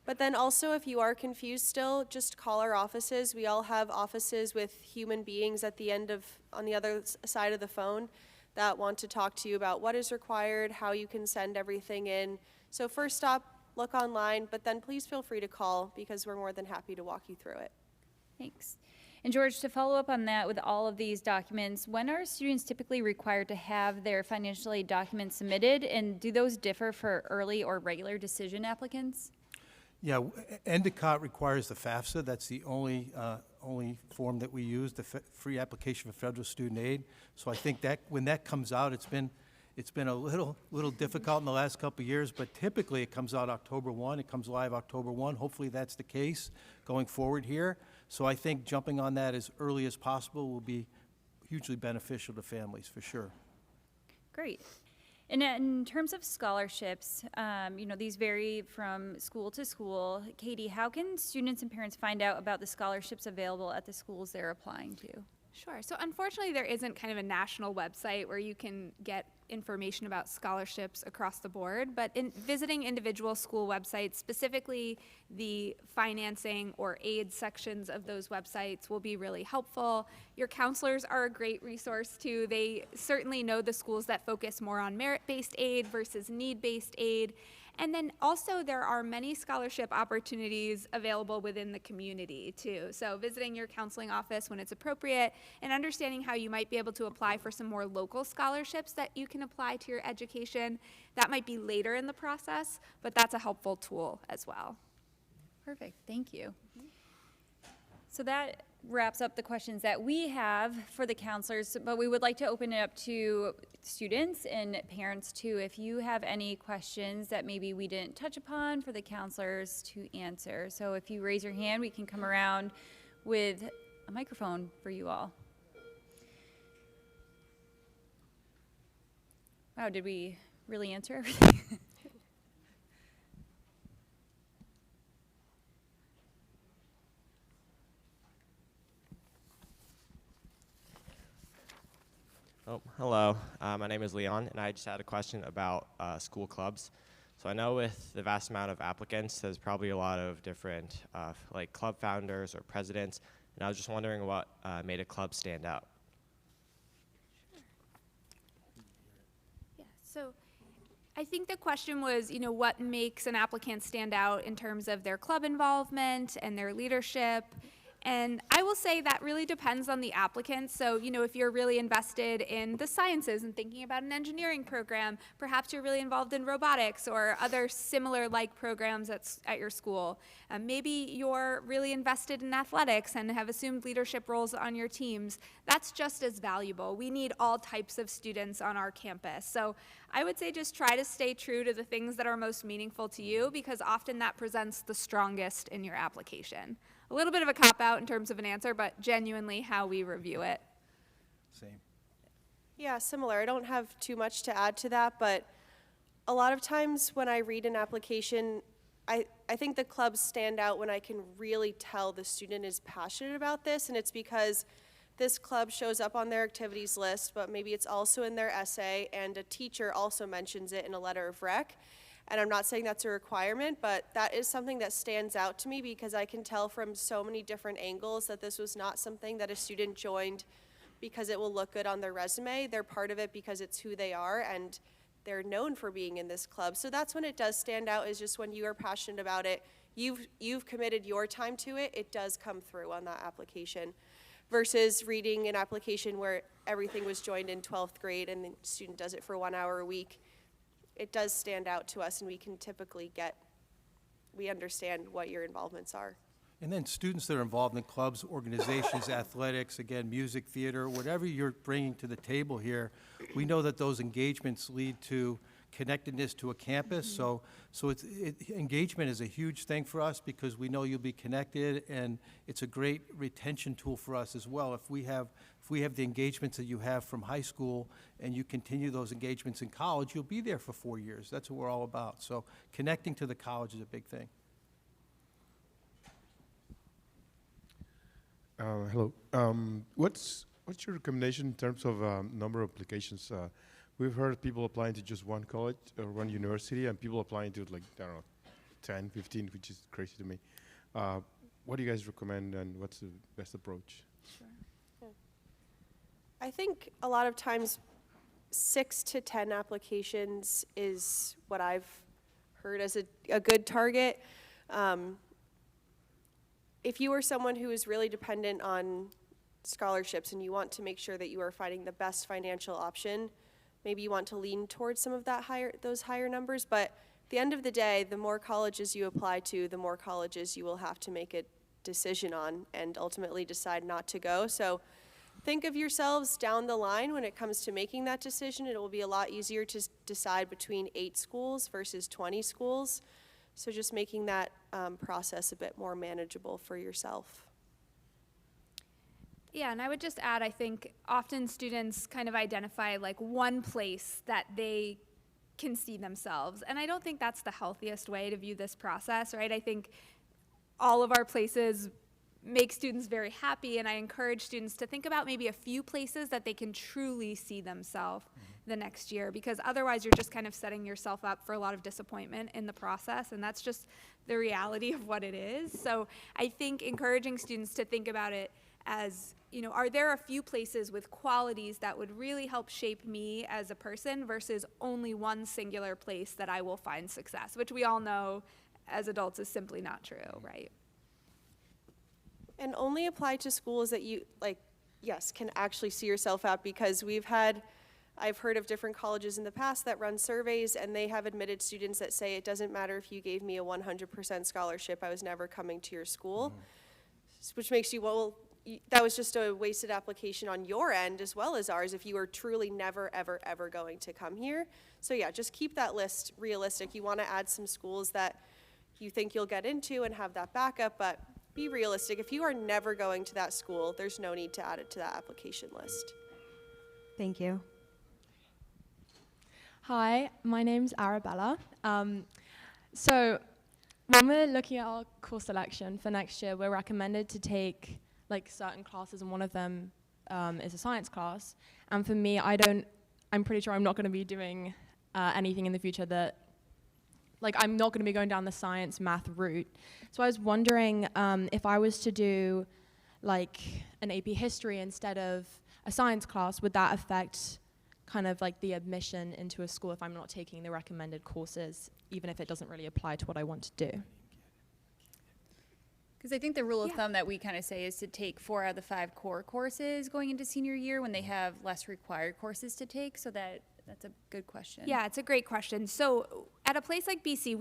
But then also, if you are confused still, just call our offices. We all have offices with human beings at the end of, on the other side of the phone that want to talk to you about what is required, how you can send everything in. So first stop, look online, but then please feel free to call because we're more than happy to walk you through it. Thanks. And George, to follow up on that with all of these documents, when are students typically required to have their financial aid documents submitted, and do those differ for early or regular decision applicants? Yeah, Endicott requires the FAFSA. That's the only form that we use, the free application for federal student aid. So I think that when that comes out, it's been a little difficult in the last couple of years, but typically it comes out October 1. It comes live October 1. Hopefully that's the case going forward here. So I think jumping on that as early as possible will be hugely beneficial to families, for sure. Great. And in terms of scholarships, these vary from school to school. Katie, how can students and parents find out about the scholarships available at the schools they're applying to? Sure. So unfortunately, there isn't kind of a national website where you can get information about scholarships across the board, but in visiting individual school websites, specifically the financing or aid sections of those websites, will be really helpful. Your counselors are a great resource too. They certainly know the schools that focus more on merit-based aid versus need-based aid. And then also there are many scholarship opportunities available within the community too. So visiting your counseling office when it's appropriate and understanding how you might be able to apply for some more local scholarships that you can apply to your education. That might be later in the process, but that's a helpful tool as well. Perfect, thank you. So that wraps up the questions that we have for the counselors, but we would like to open it up to students and parents too. If you have any questions that maybe we didn't touch upon for the counselors to answer. So if you raise your hand, we can come around with a microphone for you all. Wow, did we really answer everything? Oh, hello. My name is Leon, and I just had a question about school clubs. So I know with the vast amount of applicants, there's probably a lot of different like club founders or presidents, and I was just wondering what made a club stand out. Yeah, so I think the question was, what makes an applicant stand out in terms of their club involvement and their leadership. And I will say that really depends on the applicant. So, if you're really invested in the sciences and thinking about an engineering program, perhaps you're really involved in robotics or other similar like programs at your school. Maybe you're really invested in athletics and have assumed leadership roles on your teams. That's just as valuable. We need all types of students on our campus. So I would say just try to stay true to the things that are most meaningful to you, because often that presents the strongest in your application. A little bit of a cop-out in terms of an answer, but genuinely how we review it. Same. Yeah, similar. I don't have too much to add to that, but a lot of times when I read an application, I think the clubs stand out when I can really tell the student is passionate about this, and it's because this club shows up on their activities list, but maybe it's also in their essay, and a teacher also mentions it in a letter of rec. And I'm not saying that's a requirement, but that is something that stands out to me because I can tell from so many different angles that this was not something that a student joined because it will look good on their resume. They're part of it because it's who they are and they're known for being in this club. So that's when it does stand out, is just when you are passionate about it, you've committed your time to it, it does come through on that application. Versus reading an application where everything was joined in 12th grade and the student does it for 1 hour a week. It does stand out to us, and we can typically we understand what your involvements are. And then students that are involved in clubs, organizations, athletics, again, music, theater, whatever you're bringing to the table here, we know that those engagements lead to connectedness to a campus. So engagement is a huge thing for us because we know you'll be connected, and it's a great retention tool for us as well. If we have the engagements that you have from high school and you continue those engagements in college, you'll be there for 4 years. That's what we're all about. So connecting to the college is a big thing. Hello. What's your recommendation in terms of number of applications we've heard people applying to just one college or one university, and people applying to like, I don't know, 10, 15, which is crazy to me. What do you guys recommend, and what's the best approach? I think a lot of times 6 to 10 applications is what I've heard as a good target. If you are someone who is really dependent on scholarships and you want to make sure that you are finding the best financial option, maybe you want to lean towards some of those higher numbers. But at the end of the day, the more colleges you apply to, the more colleges you will have to make a decision on and ultimately decide not to go. So think of yourselves down the line when it comes to making that decision. It will be a lot easier to decide between 8 schools versus 20 schools. So just making that process a bit more manageable for yourself. Yeah, and I would just add, I think often students kind of identify like one place that they can see themselves. And I don't think that's the healthiest way to view this process, right? I think all of our places make students very happy, and I encourage students to think about maybe a few places that they can truly see themselves the next year, because otherwise you're just kind of setting yourself up for a lot of disappointment in the process, and that's just the reality of what it is. So I think encouraging students to think about it as, you know, are there a few places with qualities that would really help shape me as a person versus only one singular place that I will find success, which we all know as adults is simply not true, right? And only apply to schools that you, like, yes, can actually see yourself at, because I've heard of different colleges in the past that run surveys, and they have admitted students that say it doesn't matter if you gave me a 100% scholarship, I was never coming to your school, which makes you, well, that was just a wasted application on your end as well as ours if you are truly never, ever, ever going to come here. So yeah, just keep that list realistic. You want to add some schools that you think you'll get into and have that backup, but be realistic. If you are never going to that school, there's no need to add it to that application list. Thank you. Hi, my name's Arabella. So when we're looking at our course selection for next year, we're recommended to take like certain classes, and one of them is a science class. And for me, I'm pretty sure I'm not going to be doing anything in the future that, like, I'm not going to be going down the science math route. So I was wondering if I was to do like an AP history instead of a science class, would that affect kind of like the admission into a school if I'm not taking the recommended courses, even if it doesn't really apply to what I want to do? Because I think the rule of thumb that we kind of say is to take 4 out of the 5 core courses going into senior year when they have less required courses to take. So that's a good question. Yeah, it's a great question. So at a place like BC,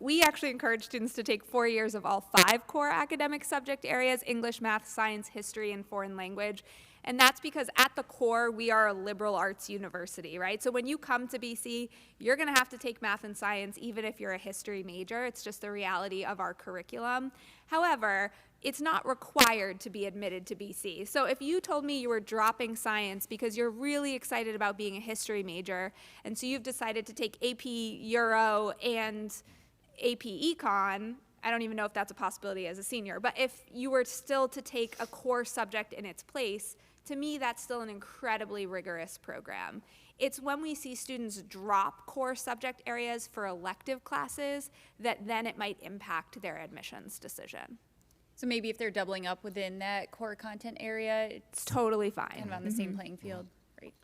we actually encourage students to take 4 years of all 5 core academic subject areas: English, math, science, history, and foreign language. And that's because at the core, we are a liberal arts university, right? So when you come to BC, you're going to have to take math and science even if you're a history major. It's just the reality of our curriculum. However, it's not required to be admitted to BC. So if you told me you were dropping science because you're really excited about being a history major, and so you've decided to take AP Euro and AP Econ, I don't even know if that's a possibility as a senior, but if you were still to take a core subject in its place, to me, that's still an incredibly rigorous program. It's when we see students drop core subject areas for elective classes that then it might impact their admissions decision. So maybe if they're doubling up within that core content area, it's Totally fine. kind of on the same playing field. Right.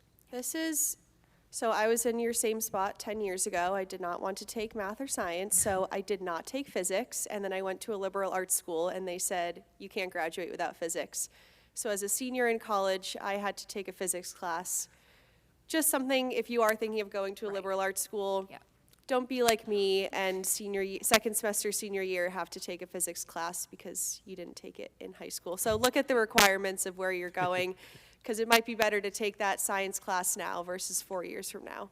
So I was in your same spot 10 years ago. I did not want to take math or science, so I did not take physics, and then I went to a liberal arts school, and they said, you can't graduate without physics. So as a senior in college, I had to take a physics class. Just something, if you are thinking of going to a liberal arts school, don't be like me and second semester senior year have to take a physics class because you didn't take it in high school. So look at the requirements of where you're going, because it might be better to take that science class now versus 4 years from now.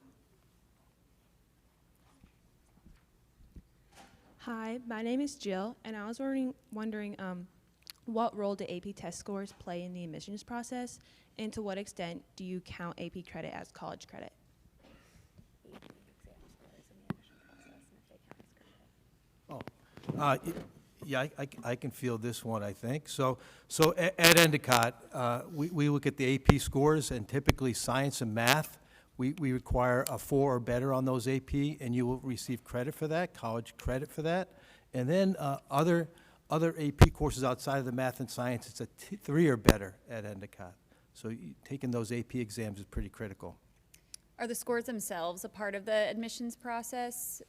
Hi, my name is Jill, and I was wondering what role do AP test scores play in the admissions process, and to what extent do you count AP credit as college credit? Yeah, I can feel this one, I think. So at Endicott, we look at the AP scores, and typically science and math We require a 4 or better on those AP, and you will receive credit for that, college credit for that. And then other AP courses outside of the math and science, it's a 3 or better at Endicott. So taking those AP exams is pretty critical. Are the scores themselves a part of the admissions process,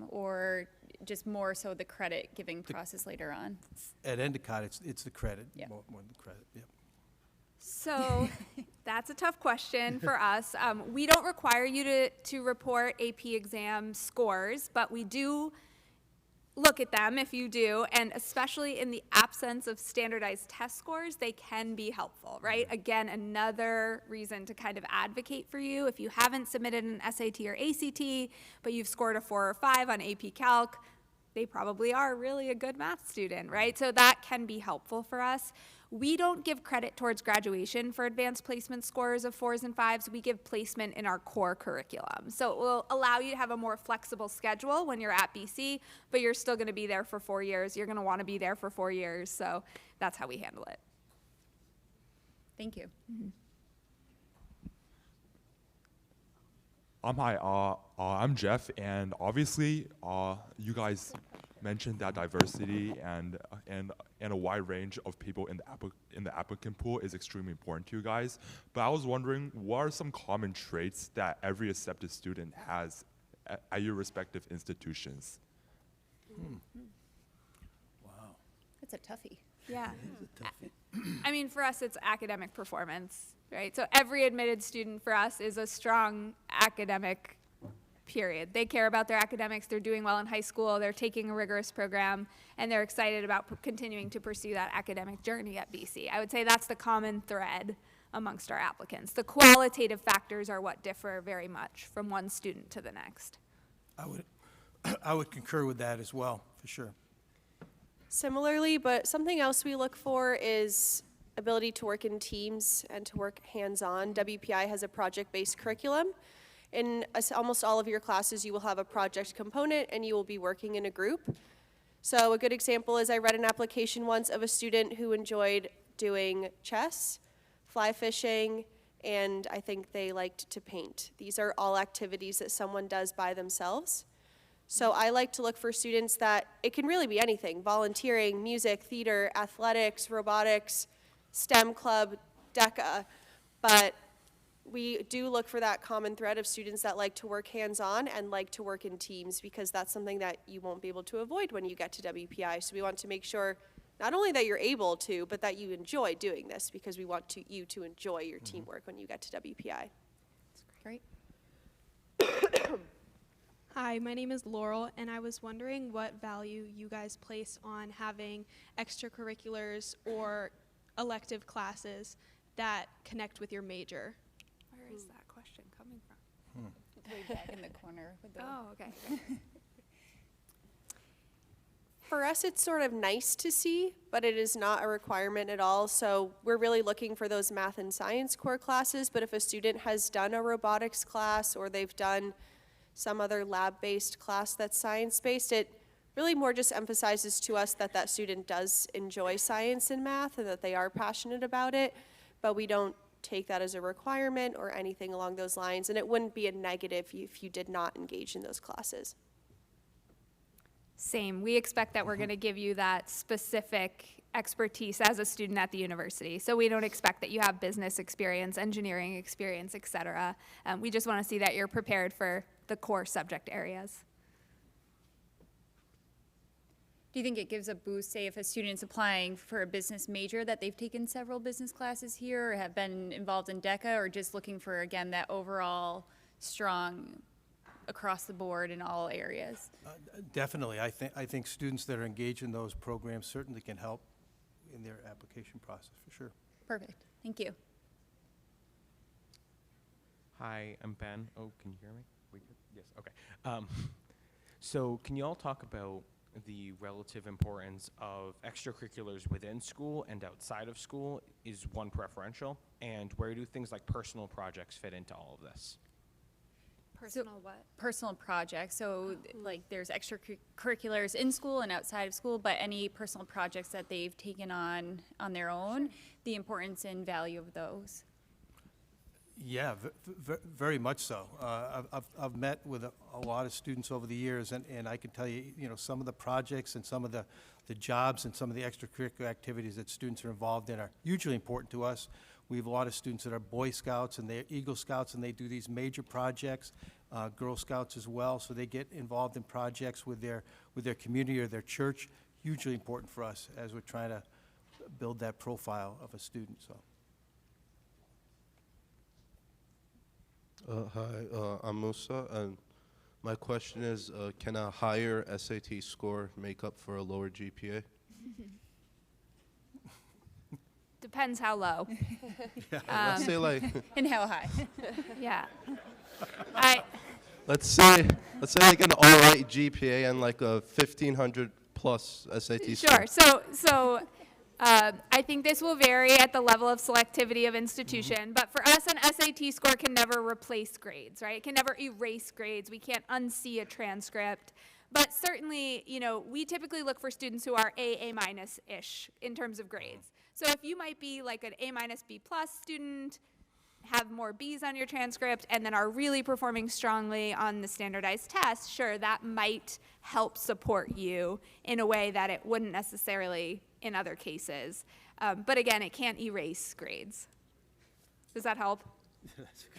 or just more so the credit giving process later on? At Endicott, it's the credit, Yeah. more than the credit, yep. So that's a tough question for us. We don't require you to report AP exam scores, but we do look at them if you do, and especially in the absence of standardized test scores, they can be helpful, right? Again, another reason to kind of advocate for you. If you haven't submitted an SAT or ACT, but you've scored a 4 or 5 on AP Calc, they probably are really a good math student, right? So that can be helpful for us. We don't give credit towards graduation for advanced placement scores of 4s and 5s. We give placement in our core curriculum. So it will allow you to have a more flexible schedule when you're at BC, but you're still going to be there for 4 years. You're going to want to be there for 4 years. So that's how we handle it. Thank you. Hi, I'm Jeff, and obviously, you guys mentioned that diversity and a wide range of people in the applicant pool is extremely important to you guys. But I was wondering, what are some common traits that every accepted student has at your respective institutions? Wow. That's a toughie. Yeah. I mean, for us, it's academic performance, right? So every admitted student for us is a strong academic period. They care about their academics, they're doing well in high school, they're taking a rigorous program, and they're excited about continuing to pursue that academic journey at BC. I would say that's the common thread amongst our applicants. The qualitative factors are what differ very much from one student to the next. I would concur with that as well, for sure. Similarly, but something else we look for is ability to work in teams and to work hands-on. WPI has a project-based curriculum. In almost all of your classes, you will have a project component and you will be working in a group. So a good example is I read an application once of a student who enjoyed doing chess, fly fishing, and I think they liked to paint. These are all activities that someone does by themselves. So I like to look for students that, it can really be anything, volunteering, music, theater, athletics, robotics, STEM club, DECA, but we do look for that common thread of students that like to work hands-on and like to work in teams, because that's something that you won't be able to avoid when you get to WPI. So we want to make sure not only that you're able to, but that you enjoy doing this, because we want you to enjoy your teamwork when you get to WPI. Great. Hi, my name is Laurel, and I was wondering what value you guys place on having extracurriculars or elective classes that connect with your major. Where is that question coming from? Way back in the corner with the. Oh, okay. For us, it's sort of nice to see, but it is not a requirement at all. So we're really looking for those math and science core classes, but if a student has done a robotics class or they've done some other lab-based class that's science-based, it really more just emphasizes to us that that student does enjoy science and math and that they are passionate about it, but we don't take that as a requirement or anything along those lines, and it wouldn't be a negative if you did not engage in those classes. Same. We expect that we're going to give you that specific expertise as a student at the university. So we don't expect that you have business experience, engineering experience, et cetera. We just want to see that you're prepared for the core subject areas. Do you think it gives a boost, say, if a student's applying for a business major, that they've taken several business classes here or have been involved in DECA, or just looking for, again, that overall strong across the board in all areas? Definitely. I think students that are engaged in those programs certainly can help in their application process, for sure. Perfect. Thank you. Hi, I'm Ben. Oh, can you hear me? We good? Yes, okay. So can you all talk about the relative importance of extracurriculars within school and outside of school? Is one preferential? And where do things like personal projects fit into all of this? Personal what? Personal projects. So like there's extracurriculars in school and outside of school, but any personal projects that they've taken on their own, the importance and value of those. Yeah, very much so. I've met with a lot of students over the years, and I can tell you, some of the projects and some of the jobs and some of the extracurricular activities that students are involved in are hugely important to us. We have a lot of students that are Boy Scouts and they're Eagle Scouts, and they do these major projects, Girl Scouts as well, so they get involved in projects with their community or their church. Hugely important for us as we're trying to build that profile of a student, so. Hi, I'm Musa, and my question is, can a higher SAT score make up for a lower GPA? Depends how low. Let's say like, And how high? Yeah. let's say like an all right GPA and like a 1,500 plus SAT score. Sure. So I think this will vary at the level of selectivity of institution, but for us, an SAT score can never replace grades, right? It can never erase grades. We can't unsee a transcript. But certainly, we typically look for students who are A minus-ish in terms of grades. So if you might be like an A minus B plus student, have more B's on your transcript, and then are really performing strongly on the standardized test, sure, that might help support you in a way that it wouldn't necessarily in other cases. But again, it can't erase grades. Does that help?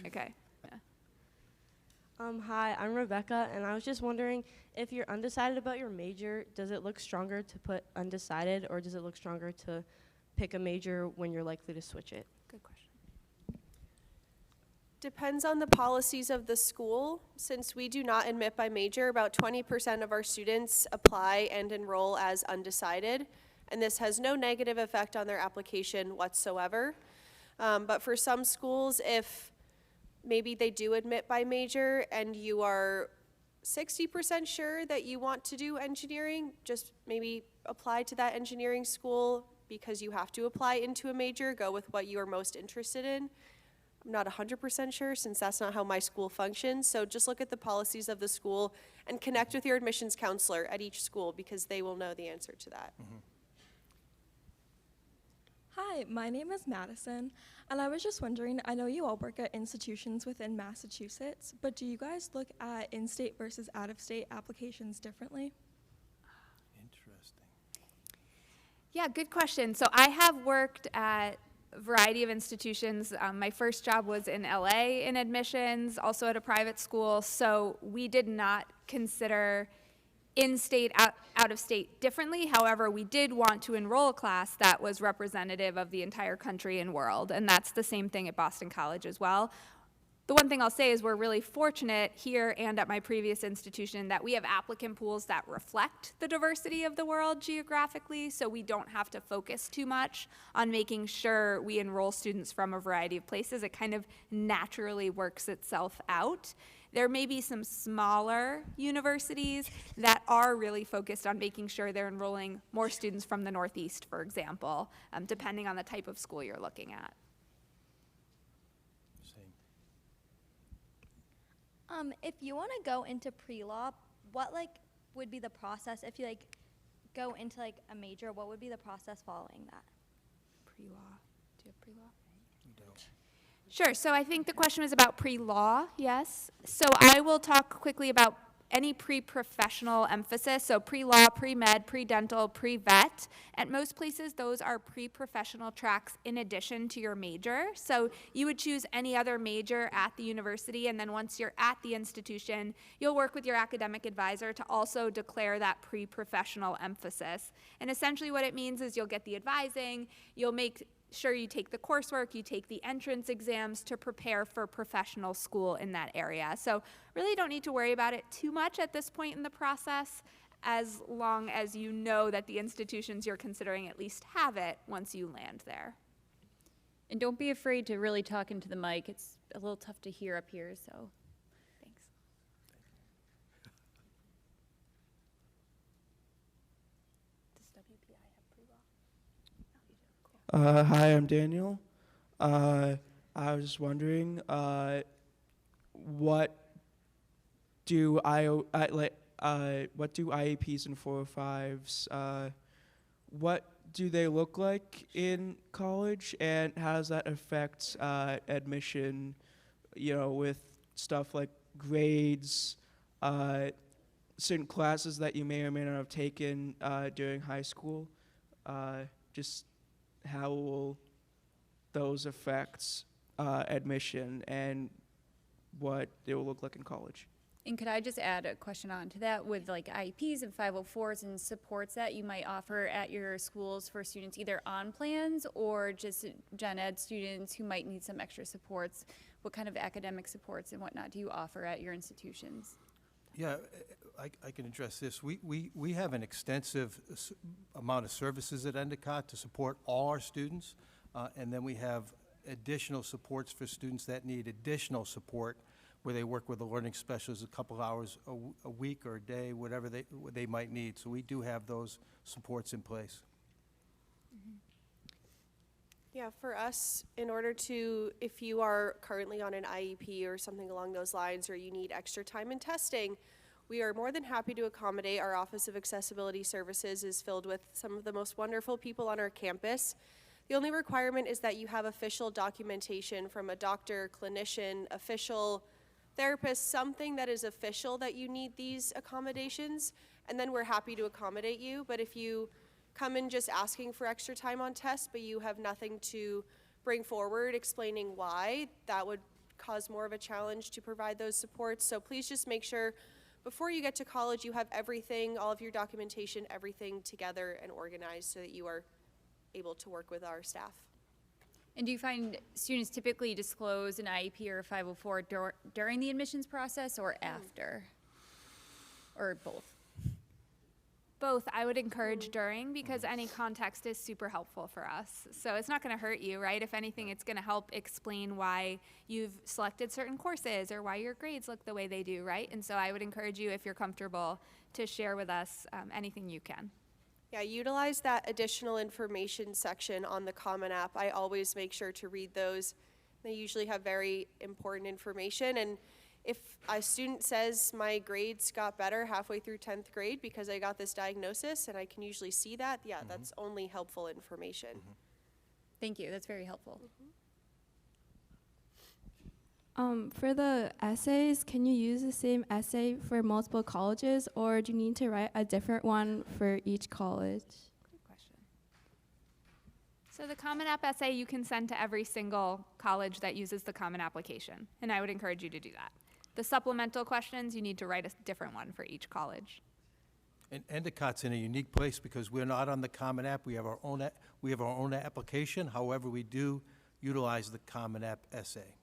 Okay. Yeah. Hi, I'm Rebecca, and I was just wondering, if you're undecided about your major, does it look stronger to put undecided, or does it look stronger to pick a major when you're likely to switch it? Good question. Depends on the policies of the school. Since we do not admit by major, about 20% of our students apply and enroll as undecided, and this has no negative effect on their application whatsoever. But for some schools, if maybe they do admit by major and you are 60% sure that you want to do engineering, just maybe apply to that engineering school because you have to apply into a major, go with what you are most interested in. I'm not 100% sure since that's not how my school functions, so just look at the policies of the school and connect with your admissions counselor at each school because they will know the answer to that. Mm-hmm. Hi, my name is Madison, and I was just wondering, I know you all work at institutions within Massachusetts, but do you guys look at in-state versus out-of-state applications differently? Interesting. Yeah, good question. So I have worked at a variety of institutions. My first job was in LA in admissions, also at a private school. So we did not consider in-state, out-of-state differently. However, we did want to enroll a class that was representative of the entire country and world, and that's the same thing at Boston College as well. The one thing I'll say is we're really fortunate here and at my previous institution that we have applicant pools that reflect the diversity of the world geographically, so we don't have to focus too much on making sure we enroll students from a variety of places. It kind of naturally works itself out. There may be some smaller universities that are really focused on making sure they're enrolling more students from the Northeast, for example, depending on the type of school you're looking at. If you want to go into pre-law, what would be the process? If you go into a major, what would be the process following that? Pre-law. Do you have pre-law? Sure. So I think the question was about pre-law, yes. So I will talk quickly about any pre-professional emphasis. So pre-law, pre-med, pre-dental, pre-vet. At most places, those are pre-professional tracks in addition to your major. So you would choose any other major at the university, and then once you're at the institution, you'll work with your academic advisor to also declare that pre-professional emphasis. And essentially what it means is you'll get the advising, you'll make sure you take the coursework, you take the entrance exams to prepare for professional school in that area. So really don't need to worry about it too much at this point in the process, as long as you know that the institutions you're considering at least have it once you land there. And don't be afraid to really talk into the mic. It's a little tough to hear up here, so thanks. Does WPI have pre-law? Hi, I'm Daniel. I was just wondering, what do what do IEPs and 405s, what do they look like in college, and how does that affect admission with stuff like grades, certain classes that you may or may not have taken during high school. Just how will those affect admission and what it will look like in college? And could I just add a question on to that with like IEPs and 504s and supports that you might offer at your schools for students either on plans or just gen ed students who might need some extra supports? What kind of academic supports and whatnot do you offer at your institutions? Yeah, I can address this. We have an extensive amount of services at Endicott to support all our students, and then we have additional supports for students that need additional support, where they work with a learning specialist a couple hours a week or a day, whatever they might need. So we do have those supports in place. Yeah, for us, in order to, if you are currently on an IEP or something along those lines, or you need extra time in testing, we are more than happy to accommodate. Our Office of Accessibility Services is filled with some of the most wonderful people on our campus. The only requirement is that you have official documentation from a doctor, clinician, official therapist, something that is official that you need these accommodations, and then we're happy to accommodate you. But if you come in just asking for extra time on tests, but you have nothing to bring forward explaining why, that would cause more of a challenge to provide those supports. So please just make sure before you get to college you have everything, all of your documentation, everything together and organized so that you are able to work with our staff. And do you find students typically disclose an IEP or a 504 during the admissions process or after? Or both? Both, I would encourage during, because any context is super helpful for us. So it's not going to hurt you, right? If anything, it's going to help explain why you've selected certain courses or why your grades look the way they do, right? And so I would encourage you, if you're comfortable, to share with us anything you can. Yeah, utilize that additional information section on the Common App. I always make sure to read those. They usually have very important information, and if a student says my grades got better halfway through 10th grade because I got this diagnosis, and I can usually see that, yeah, that's only helpful information. Thank you, that's very helpful. For the essays, can you use the same essay for multiple colleges, or do you need to write a different one for each college? Good question. So the Common App essay you can send to every single college that uses the Common Application, and I would encourage you to do that. The supplemental questions, you need to write a different one for each college. And Endicott's in a unique place because we're not on the Common App. We have our own application. However, we do utilize the Common App essay.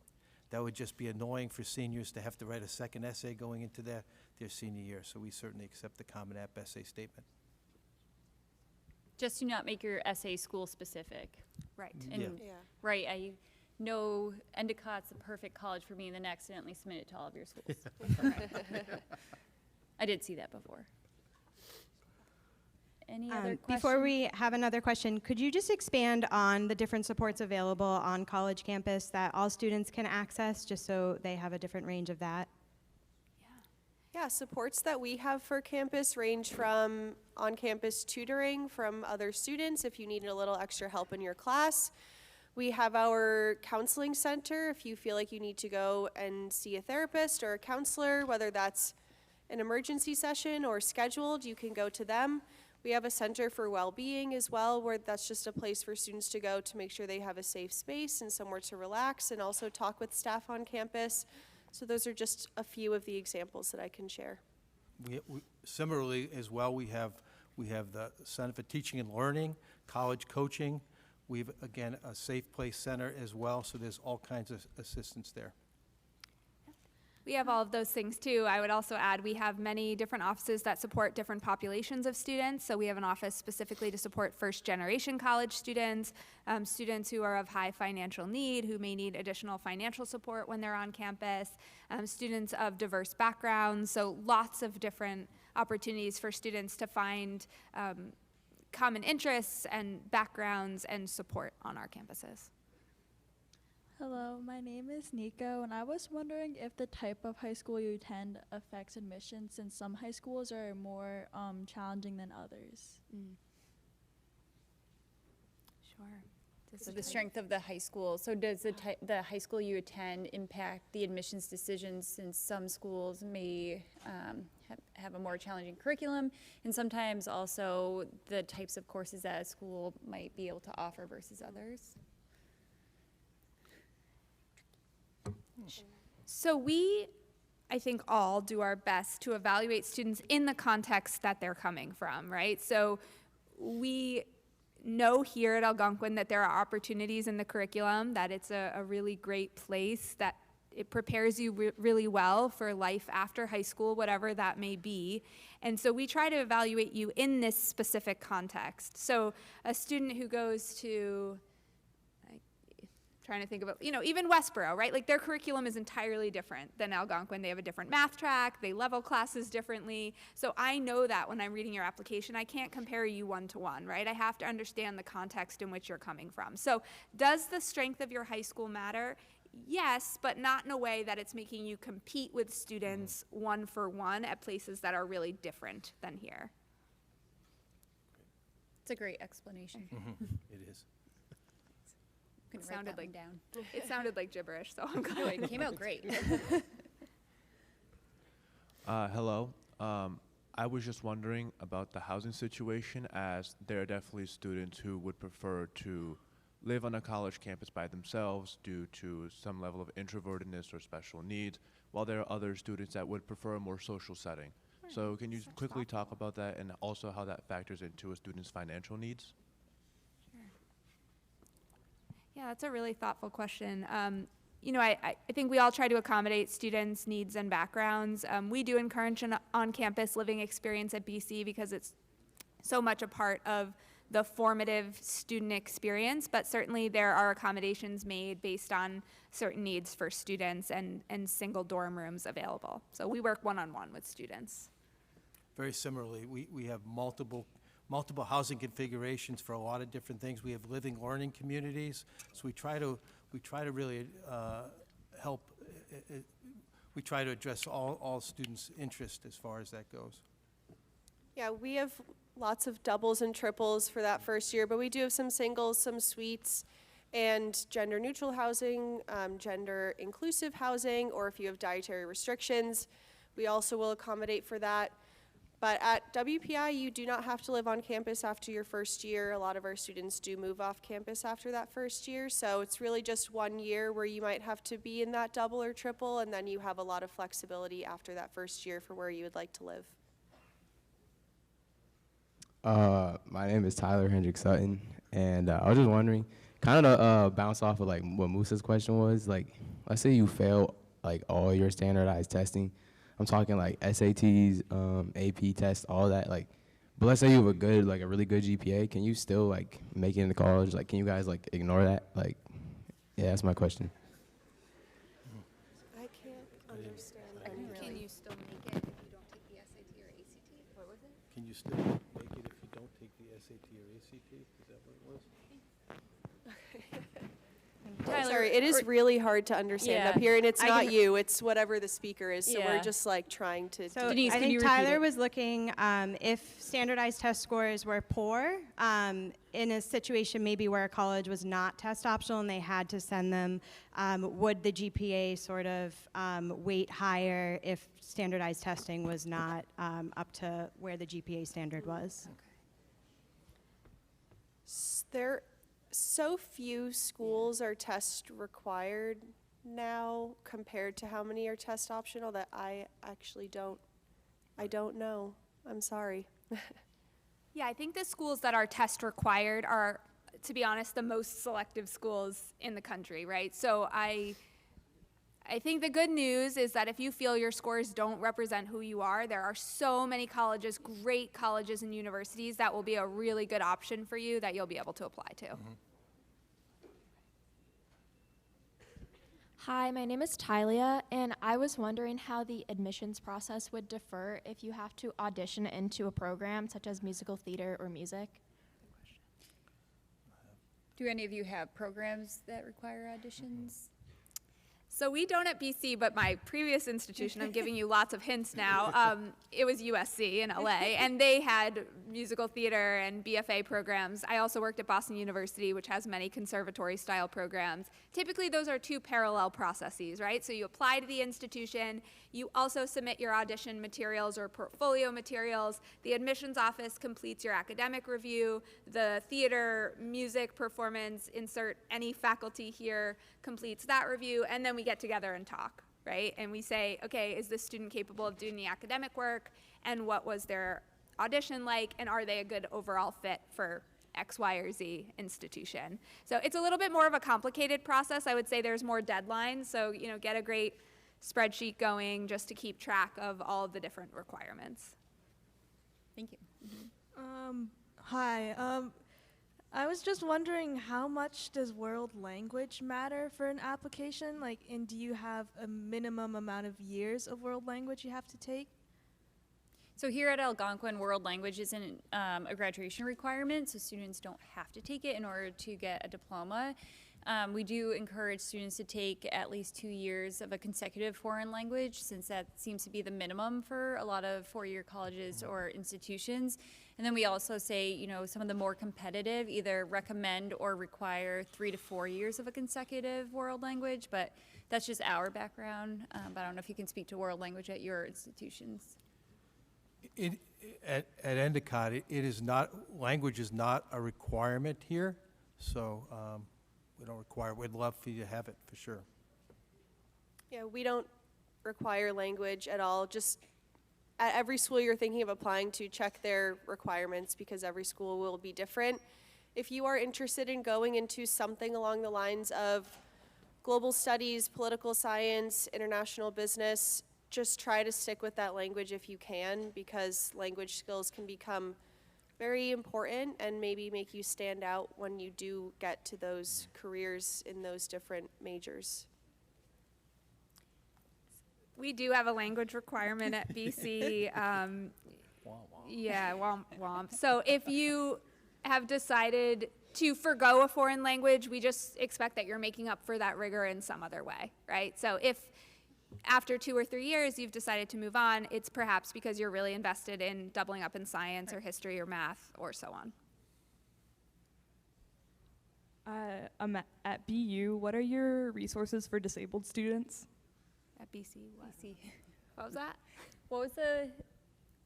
That would just be annoying for seniors to have to write a second essay going into their senior year. So we certainly accept the Common App essay statement. Just to not make your essay school specific. Right. And Yeah. right, I know Endicott's the perfect college for me, and then accidentally submit it to all of your schools. I did see that before. Any other questions? Before we have another question, could you just expand on the different supports available on college campus that all students can access, just so they have a different range of that? Yeah, supports that we have for campus range from on-campus tutoring from other students if you need a little extra help in your class. We have our counseling center if you feel like you need to go and see a therapist or a counselor, whether that's an emergency session or scheduled, you can go to them. We have a center for well-being as well, where that's just a place for students to go to make sure they have a safe space and somewhere to relax and also talk with staff on campus. So those are just a few of the examples that I can share. Similarly as well, we have the Center for Teaching and Learning, college coaching. We've, again, a Safe Place Center as well, so there's all kinds of assistance there. We have all of those things too. I would also add we have many different offices that support different populations of students. So we have an office specifically to support first-generation college students, students who are of high financial need, who may need additional financial support when they're on campus, students of diverse backgrounds. So lots of different opportunities for students to find common interests and backgrounds and support on our campuses. Hello, my name is Nico, and I was wondering if the type of high school you attend affects admissions, since some high schools are more challenging than others. Sure. So the strength of the high school. So does the high school you attend impact the admissions decisions, since some schools may have a more challenging curriculum, and sometimes also the types of courses that a school might be able to offer versus others? So we, I think, all do our best to evaluate students in the context that they're coming from, right? So we know here at Algonquin that there are opportunities in the curriculum, that it's a really great place, that it prepares you really well for life after high school, whatever that may be. And so we try to evaluate you in this specific context. So a student who goes to, trying to think about, even Westboro, right? Like their curriculum is entirely different than Algonquin. They have a different math track, they level classes differently. So I know that when I'm reading your application, I can't compare you one-to-one, right? I have to understand the context in which you're coming from. So does the strength of your high school matter? Yes, but not in a way that it's making you compete with students one-for-one at places that are really different than here. It's a great explanation. It is. It sounded like gibberish, so I'm No, glad. it came out great. Hello. I was just wondering about the housing situation, as there are definitely students who would prefer to live on a college campus by themselves due to some level of introvertedness or special needs, while there are other students that would prefer a more social setting. So can you quickly talk about that, and also how that factors into a student's financial needs? Yeah, that's a really thoughtful question. I think we all try to accommodate students' needs and backgrounds. We do encourage an on-campus living experience at BC because it's so much a part of the formative student experience, but certainly there are accommodations made based on certain needs for students and single dorm rooms available. So we work one-on-one with students. Very similarly, we have multiple housing configurations for a lot of different things. We have living learning communities, so we try to really help. We try to address all students' interest as far as that goes. Yeah, we have lots of doubles and triples for that first year, but we do have some singles, some suites, and gender neutral housing, gender inclusive housing, or if you have dietary restrictions, we also will accommodate for that. But at WPI, you do not have to live on campus after your first year. A lot of our students do move off campus after that first year, so it's really just 1 year where you might have to be in that double or triple, and then you have a lot of flexibility after that first year for where you would like to live. My name is Tyler Hendrick Sutton, and I was just wondering, kind of bounce off of like what Musa's question was, like, let's say you fail like all your standardized testing. I'm talking like SATs, AP tests, all that, like, but let's say you have a really good GPA, can you still like make it into college? Like, can you guys like ignore that? Like, yeah, that's my question. I can't understand anything. Can you still make it if you don't take the SAT or ACT? What was it? Can you still make it if you don't take the SAT or ACT? Is that what it was? Tyler, sorry, it is really hard to understand up here, and it's not you, it's whatever the speaker is, so we're just like trying to. So I think Tyler was looking if standardized test scores were poor, in a situation maybe where a college was not test optional and they had to send them, would the GPA sort of weight higher if standardized testing was not up to where the GPA standard was? There, so few schools are test required now compared to how many are test optional that I actually don't know. I'm sorry. Yeah, I think the schools that are test required are, to be honest, the most selective schools in the country, right? So I think the good news is that if you feel your scores don't represent who you are, there are so many colleges, great colleges and universities, that will be a really good option for you that you'll be able to apply to. Hi, my name is Tylia, and I was wondering how the admissions process would differ if you have to audition into a program such as musical theater or music. Do any of you have programs that require auditions? So we don't at BC, but my previous institution, I'm giving you lots of hints now, it was USC in LA, and they had musical theater and BFA programs. I also worked at Boston University, which has many conservatory-style programs. Typically, those are two parallel processes, right? So you apply to the institution, you also submit your audition materials or portfolio materials, the admissions office completes your academic review, the theater, music, performance, insert any faculty here, completes that review, and then we get together and talk, right? And we say, okay, is this student capable of doing the academic work? And what was their audition like? And are they a good overall fit for X, Y, or Z institution? So it's a little bit more of a complicated process. I would say there's more deadlines. So, you know, get a great spreadsheet going just to keep track of all of the different requirements. Thank you. Hi. I was just wondering, how much does world language matter for an application? Like, and do you have a minimum amount of years of world language you have to take? So here at Algonquin, world language isn't a graduation requirement, so students don't have to take it in order to get a diploma. We do encourage students to take at least 2 years of a consecutive foreign language, since that seems to be the minimum for a lot of four-year colleges or institutions. And then we also say, you know, some of the more competitive either recommend or require 3 to 4 years of a consecutive world language, but that's just our background. But I don't know if you can speak to world language at your institutions. At Endicott, it is not, language is not a requirement here, so we don't require, we'd love for you to have it, for sure. Yeah, we don't require language at all. Just at every school you're thinking of applying to, check their requirements, because every school will be different. If you are interested in going into something along the lines of global studies, political science, international business, just try to stick with that language if you can, because language skills can become very important and maybe make you stand out when you do get to those careers in those different majors. We do have a language requirement at BC. Yeah, womp womp. So if you have decided to forgo a foreign language, we just expect that you're making up for that rigor in some other way, right? So if after 2 or 3 years you've decided to move on, it's perhaps because you're really invested in doubling up in science or history or math or so on. At BU, what are your resources for disabled students? At BC, what? BC. What was that? What was the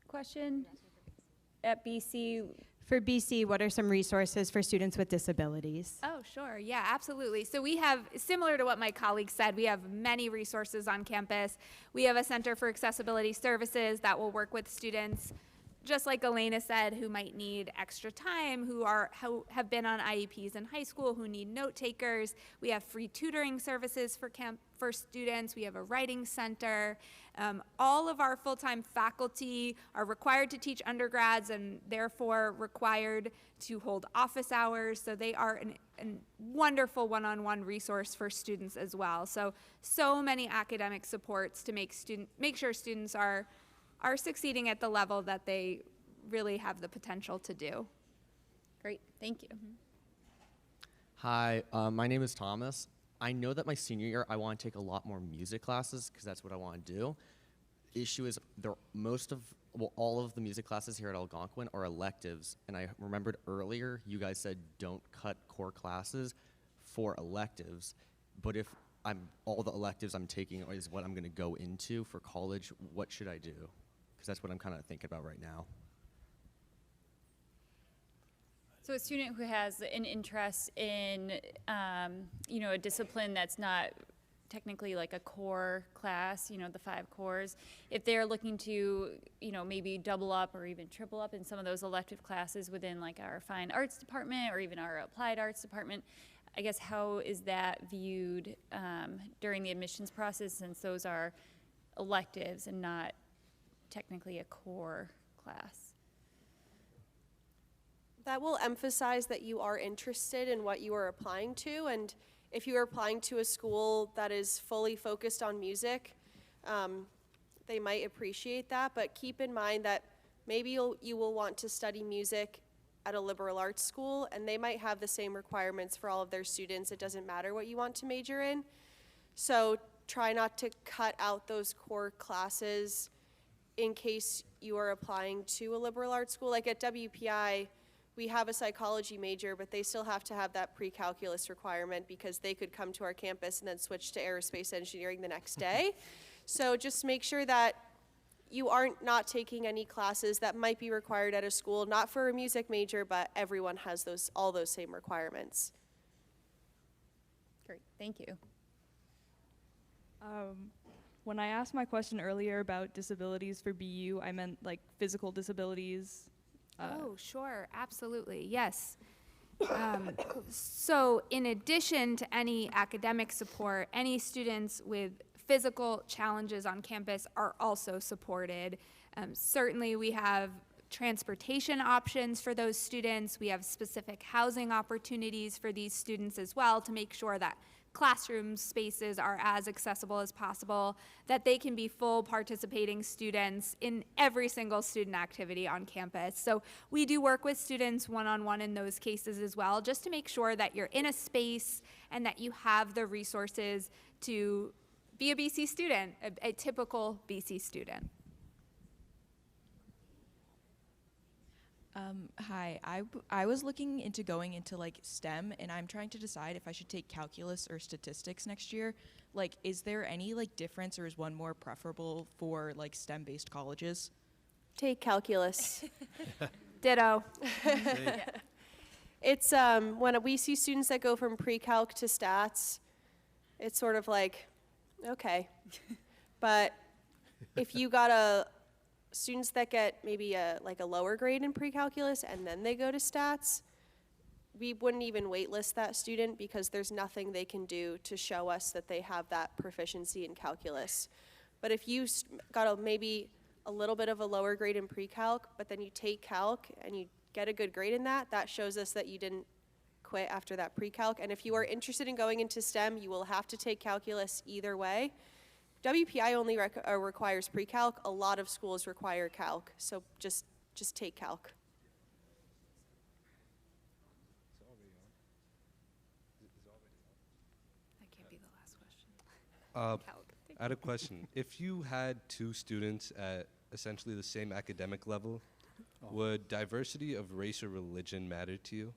question? At BC? For BC, what are some resources for students with disabilities? Oh, sure. Yeah, absolutely. So we have, similar to what my colleague said, we have many resources on campus. We have a Center for Accessibility Services that will work with students, just like Elena said, who might need extra time, who have been on IEPs in high school, who need note takers. We have free tutoring services for students. We have a writing center. All of our full-time faculty are required to teach undergrads and therefore required to hold office hours. So they are a wonderful one-on-one resource for students as well. So many academic supports to make sure students are succeeding at the level that they really have the potential to do. Great, thank you. Hi, my name is Thomas. I know that my senior year I want to take a lot more music classes because that's what I want to do. Issue is all of the music classes here at Algonquin are electives, and I remembered earlier you guys said don't cut core classes for electives, but if all the electives I'm taking is what I'm going to go into for college, what should I do? Because that's what I'm kind of thinking about right now. So a student who has an interest in, a discipline that's not technically like a core class, the 5 cores, if they're looking to, maybe double up or even triple up in some of those elective classes within like our fine arts department or even our applied arts department, I guess how is that viewed during the admissions process, since those are electives and not technically a core class? That will emphasize that you are interested in what you are applying to, and if you are applying to a school that is fully focused on music, they might appreciate that, but keep in mind that maybe you will want to study music at a liberal arts school, and they might have the same requirements for all of their students. It doesn't matter what you want to major in. So try not to cut out those core classes in case you are applying to a liberal arts school. Like at WPI, we have a psychology major, but they still have to have that pre-calculus requirement because they could come to our campus and then switch to aerospace engineering the next day. So just make sure that you aren't not taking any classes that might be required at a school, not for a music major, but everyone has all those same requirements. Great, thank you. When I asked my question earlier about disabilities for BU, I meant like physical disabilities. Oh, sure, absolutely, yes. So in addition to any academic support, any students with physical challenges on campus are also supported. Certainly we have transportation options for those students. We have specific housing opportunities for these students as well to make sure that classroom spaces are as accessible as possible, that they can be full participating students in every single student activity on campus. So we do work with students one-on-one in those cases as well, just to make sure that you're in a space and that you have the resources to be a BC student, a typical BC student. Hi, I was looking into going into like STEM, and I'm trying to decide if I should take calculus or statistics next year. Like, is there any like difference, or is one more preferable for like STEM-based colleges? Take calculus. Ditto. It's when we see students that go from pre-calc to stats, it's sort of like, okay. But if you got students that get maybe like a lower grade in pre-calculus and then they go to stats, we wouldn't even waitlist that student because there's nothing they can do to show us that they have that proficiency in calculus. But if you got maybe a little bit of a lower grade in pre-calc, but then you take calc and you get a good grade in that, that shows us that you didn't quit after that pre-calc. And if you are interested in going into STEM, you will have to take calculus either way. WPI only requires pre-calc. A lot of schools require calc, so just take calc. That can't be the last question. I had a question. If you had two students at essentially the same academic level, would diversity of race or religion matter to you?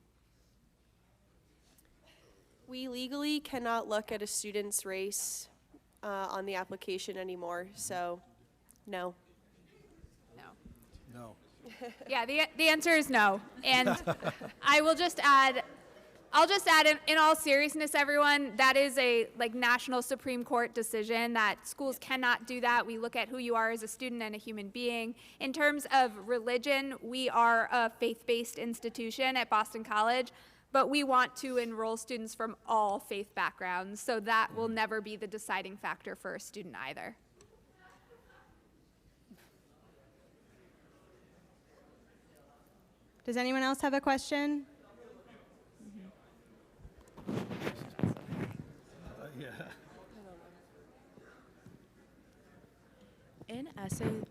We legally cannot look at a student's race on the application anymore, so no. No. Yeah, the answer is no. And I will just add, in all seriousness, everyone, that is a national Supreme Court decision that schools cannot do that. We look at who you are as a student and a human being. In terms of religion, we are a faith-based institution at Boston College, but we want to enroll students from all faith backgrounds, so that will never be the deciding factor for a student either. Does anyone else have a question? Yeah. In essays,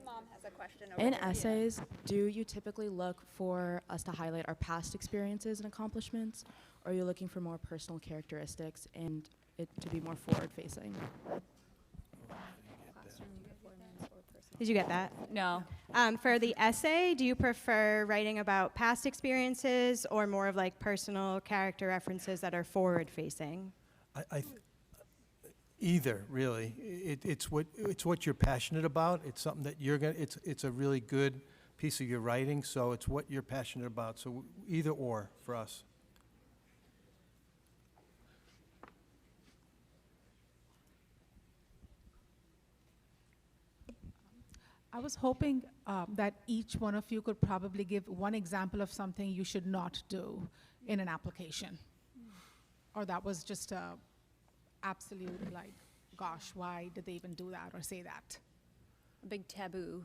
Mom has a question over in there. essays, do you typically look for us to highlight our past experiences and accomplishments, or are you looking for more personal characteristics and it to be more forward-facing? Did you get that? No. For the essay, do you prefer writing about past experiences or more of like personal character references that are forward-facing? Either, really. It's what you're passionate about. It's something that you're gonna. It's a really good piece of your writing. So it's what you're passionate about. So either or for us. I was hoping that each one of you could probably give one example of something you should not do in an application. Or that was just a absolute, gosh, why did they even do that or say that? A big taboo.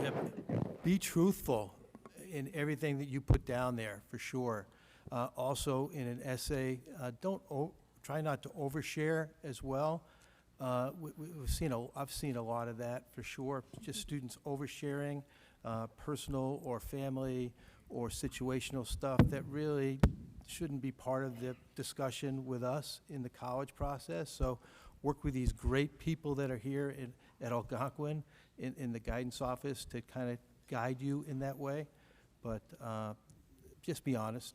Yep. Be truthful in everything that you put down there, for sure. Also, in an essay, try not to overshare as well. I've seen a lot of that for sure. Just students oversharing personal or family or situational stuff that really shouldn't be part of the discussion with us in the college process. So work with these great people that are here at Algonquin in the guidance office to kind of guide you in that way. But just be honest.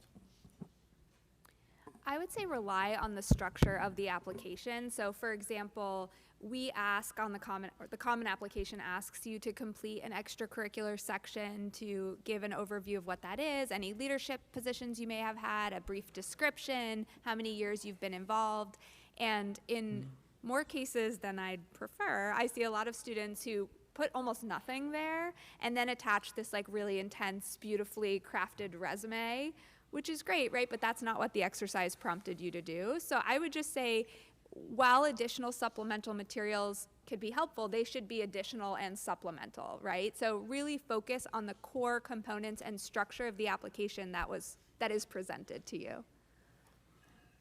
I would say rely on the structure of the application. So for example, we ask on the common application asks you to complete an extracurricular section to give an overview of what that is, any leadership positions you may have had, a brief description, how many years you've been involved. And in more cases than I'd prefer, I see a lot of students who put almost nothing there and then attach this like really intense, beautifully crafted resume, which is great, right? But that's not what the exercise prompted you to do. So I would just say, while additional supplemental materials could be helpful, they should be additional and supplemental, right? So really focus on the core components and structure of the application that is presented to you.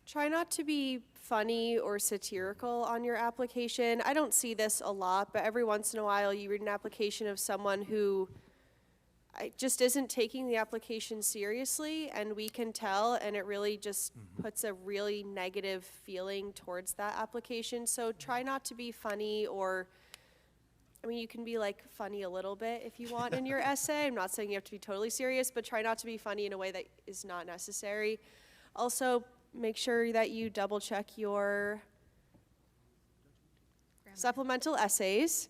Try not to be funny or satirical on your application. I don't see this a lot, but every once in a while you read an application of someone who just isn't taking the application seriously, and we can tell, and it really just puts a really negative feeling towards that application. So try not to be funny, or, I mean, you can be like funny a little bit if you want in your essay. I'm not saying you have to be totally serious, but try not to be funny in a way that is not necessary. Also, make sure that you double check your supplemental essays,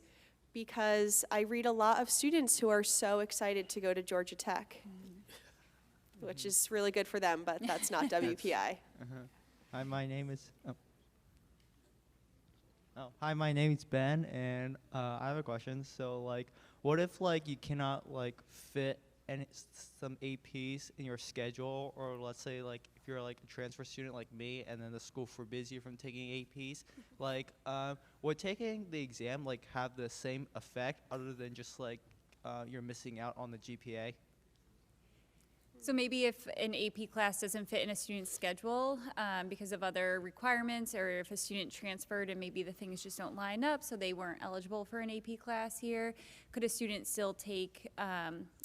because I read a lot of students who are so excited to go to Georgia Tech, which is really good for them, but that's not WPI. Hi, my name is hi, my name is Ben, and I have a question. So, like, what if like you cannot like fit some APs in your schedule, or let's say like if you're like a transfer student like me, and then the school forbids you from taking APs, like would taking the exam like have the same effect other than just like you're missing out on the GPA? So maybe if an AP class doesn't fit in a student's schedule because of other requirements, or if a student transferred and maybe the things just don't line up, so they weren't eligible for an AP class here, could a student still take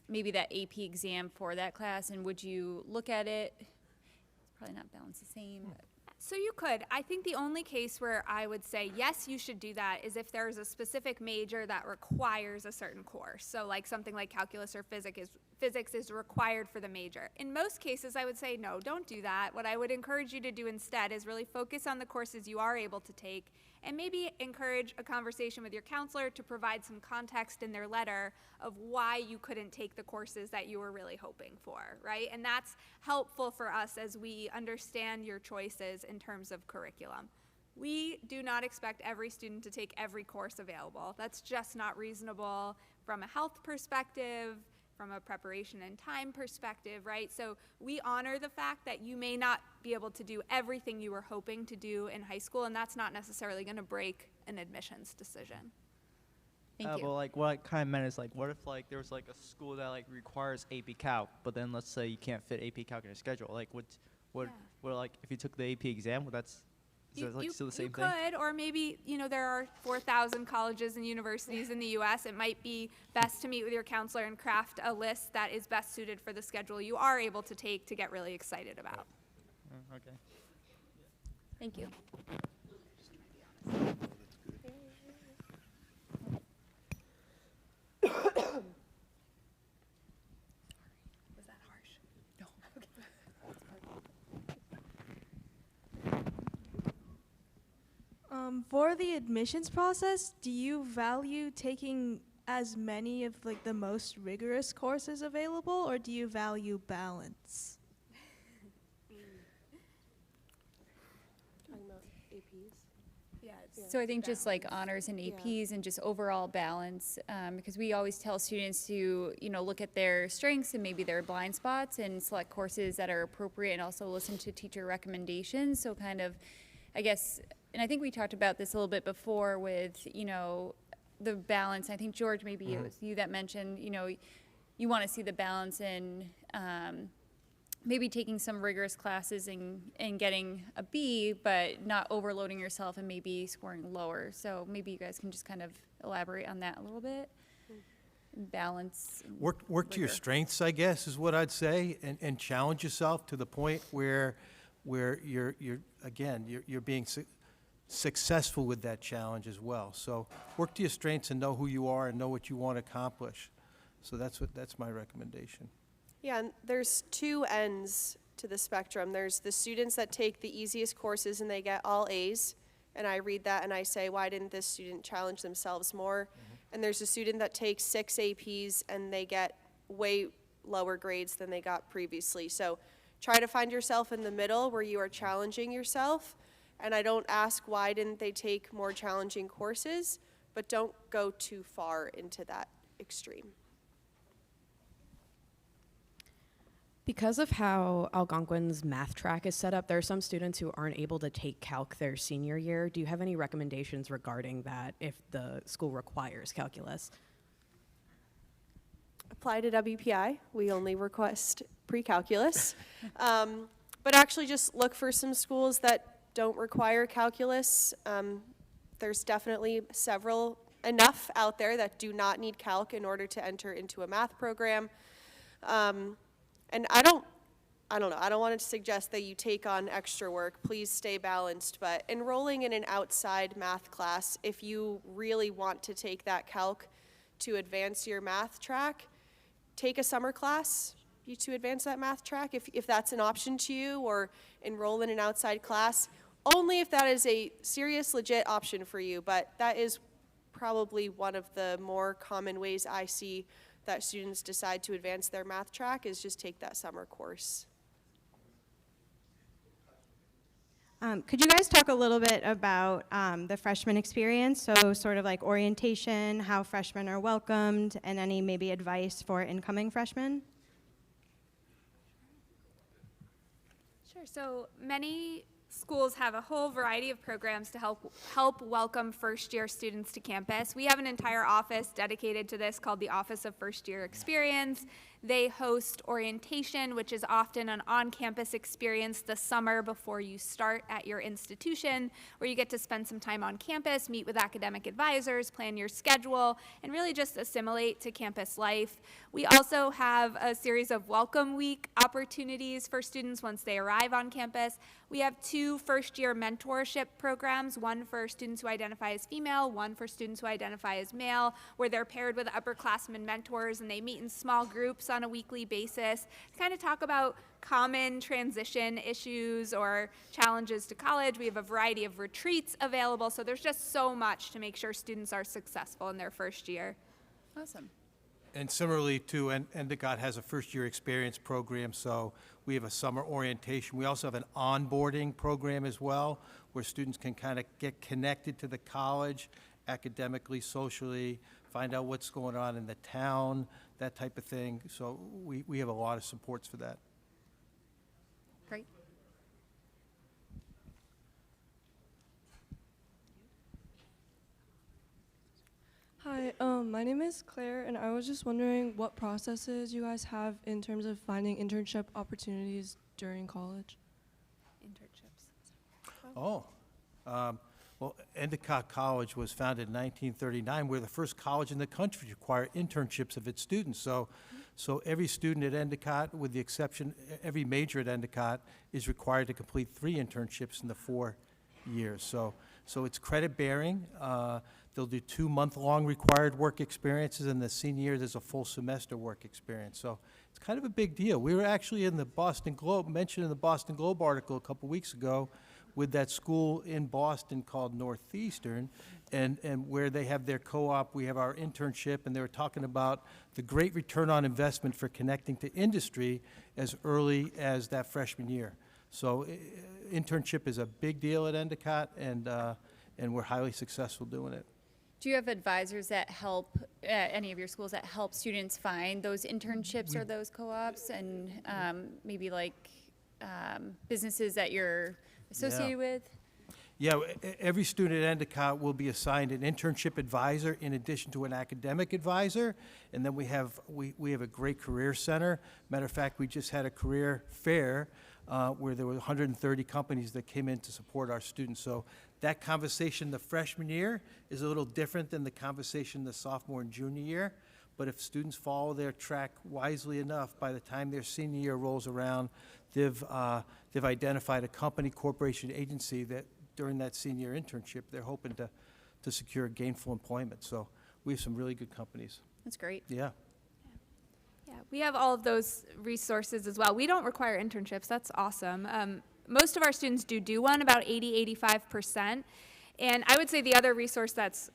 maybe that AP exam for that class, and would you look at it? It's probably not balanced the same. But. So you could. I think the only case where I would say, yes, you should do that is if there's a specific major that requires a certain course. So like something like calculus or physics is required for the major. In most cases, I would say, no, don't do that. What I would encourage you to do instead is really focus on the courses you are able to take, and maybe encourage a conversation with your counselor to provide some context in their letter of why you couldn't take the courses that you were really hoping for, right? And that's helpful for us as we understand your choices in terms of curriculum. We do not expect every student to take every course available. That's just not reasonable from a health perspective, from a preparation and time perspective, right? So we honor the fact that you may not be able to do everything you were hoping to do in high school, and that's not necessarily going to break an admissions decision. Thank you. Well, like what I kind of meant is like, what if like there was like a school that like requires AP Calc, but then let's say you can't fit AP Calc in your schedule, like would like if you took the AP exam, would that's is that like still the same thing? You could, or maybe, you know, there are 4,000 colleges and universities in the U.S. It might be best to meet with your counselor and craft a list that is best suited for the schedule you are able to take to get really excited about. Okay. Thank you. Was that harsh? No. For the admissions process, do you value taking as many of like the most rigorous courses available, or do you value balance? Talking about APs? Yeah, so I think just like honors and APs and just overall balance, because we always tell students to, you know, look at their strengths and maybe their blind spots and select courses that are appropriate, and also listen to teacher recommendations. So kind of, I guess, and I think we talked about this a little bit before with, you know, the balance. I think, George, maybe it was you that mentioned, you know, you want to see the balance in maybe taking some rigorous classes and getting a B, but not overloading yourself and maybe scoring lower. So maybe you guys can just kind of elaborate on that a little bit. Balance. Work to your strengths, I guess, is what I'd say, and challenge yourself to the point where you're being successful with that challenge as well. So work to your strengths and know who you are and know what you want to accomplish. So that's my recommendation. Yeah, and there's two ends to the spectrum. There's the students that take the easiest courses and they get all A's, and I read that and I say, why didn't this student challenge themselves more? And there's a student that takes 6 APs and they get way lower grades than they got previously. So try to find yourself in the middle where you are challenging yourself. And I don't ask why didn't they take more challenging courses, but don't go too far into that extreme. Because of how Algonquin's math track is set up, there are some students who aren't able to take calc their senior year. Do you have any recommendations regarding that if the school requires calculus? Apply to WPI. We only request pre-calculus. But actually just look for some schools that don't require calculus. There's definitely enough out there that do not need calc in order to enter into a math program. And I don't know, I don't want to suggest that you take on extra work. Please stay balanced, but enrolling in an outside math class, if you really want to take that calc to advance your math track, take a summer class to advance that math track, if that's an option to you, or enroll in an outside class, only if that is a serious, legit option for you. But that is probably one of the more common ways I see that students decide to advance their math track, is just take that summer course. Could you guys talk a little bit about the freshman experience? So sort of like orientation, how freshmen are welcomed, and any maybe advice for incoming freshmen? Sure. So many schools have a whole variety of programs to help welcome first-year students to campus. We have an entire office dedicated to this called the Office of First Year Experience. They host orientation, which is often an on-campus experience the summer before you start at your institution, where you get to spend some time on campus, meet with academic advisors, plan your schedule, and really just assimilate to campus life. We also have a series of welcome week opportunities for students once they arrive on campus. We have 2 first-year mentorship programs, one for students who identify as female, one for students who identify as male, where they're paired with upperclassmen mentors and they meet in small groups on a weekly basis to kind of talk about common transition issues or challenges to college. We have a variety of retreats available, so there's just so much to make sure students are successful in their first year. Awesome. And similarly, too, Endicott has a first-year experience program, so we have a summer orientation. We also have an onboarding program as well, where students can kind of get connected to the college academically, socially, find out what's going on in the town, that type of thing. So we have a lot of supports for that. Great. Hi, my name is Claire, and I was just wondering what processes you guys have in terms of finding internship opportunities during college. Internships. Well, Endicott College was founded in 1939. We're the first college in the country to require internships of its students. So every student at Endicott, with the exception, every major at Endicott is required to complete 3 internships in the 4 years. So it's credit bearing. They'll do 2 month-long required work experiences, and the senior year there's a full semester work experience. So it's kind of a big deal. We were actually in the Boston Globe, mentioned in the Boston Globe article a couple weeks ago, with that school in Boston called Northeastern, and where they have their co-op, we have our internship, and they were talking about the great return on investment for connecting to industry as early as that freshman year. So internship is a big deal at Endicott, and we're highly successful doing it. Do you have advisors that help, any of your schools that help students find those internships or those co-ops, and maybe like businesses that you're associated with? Yeah, every student at Endicott will be assigned an internship advisor in addition to an academic advisor, and then we have a great career center. Matter of fact, we just had a career fair where there were 130 companies that came in to support our students. So that conversation the freshman year is a little different than the conversation the sophomore and junior year. But if students follow their track wisely enough, by the time their senior year rolls around, they've identified a company, corporation, agency that during that senior internship, they're hoping to secure gainful employment. So we have some really good companies. That's great. Yeah. Yeah, we have all of those resources as well. We don't require internships. That's awesome. Most of our students do one, about 80–85%. And I would say the other resource that's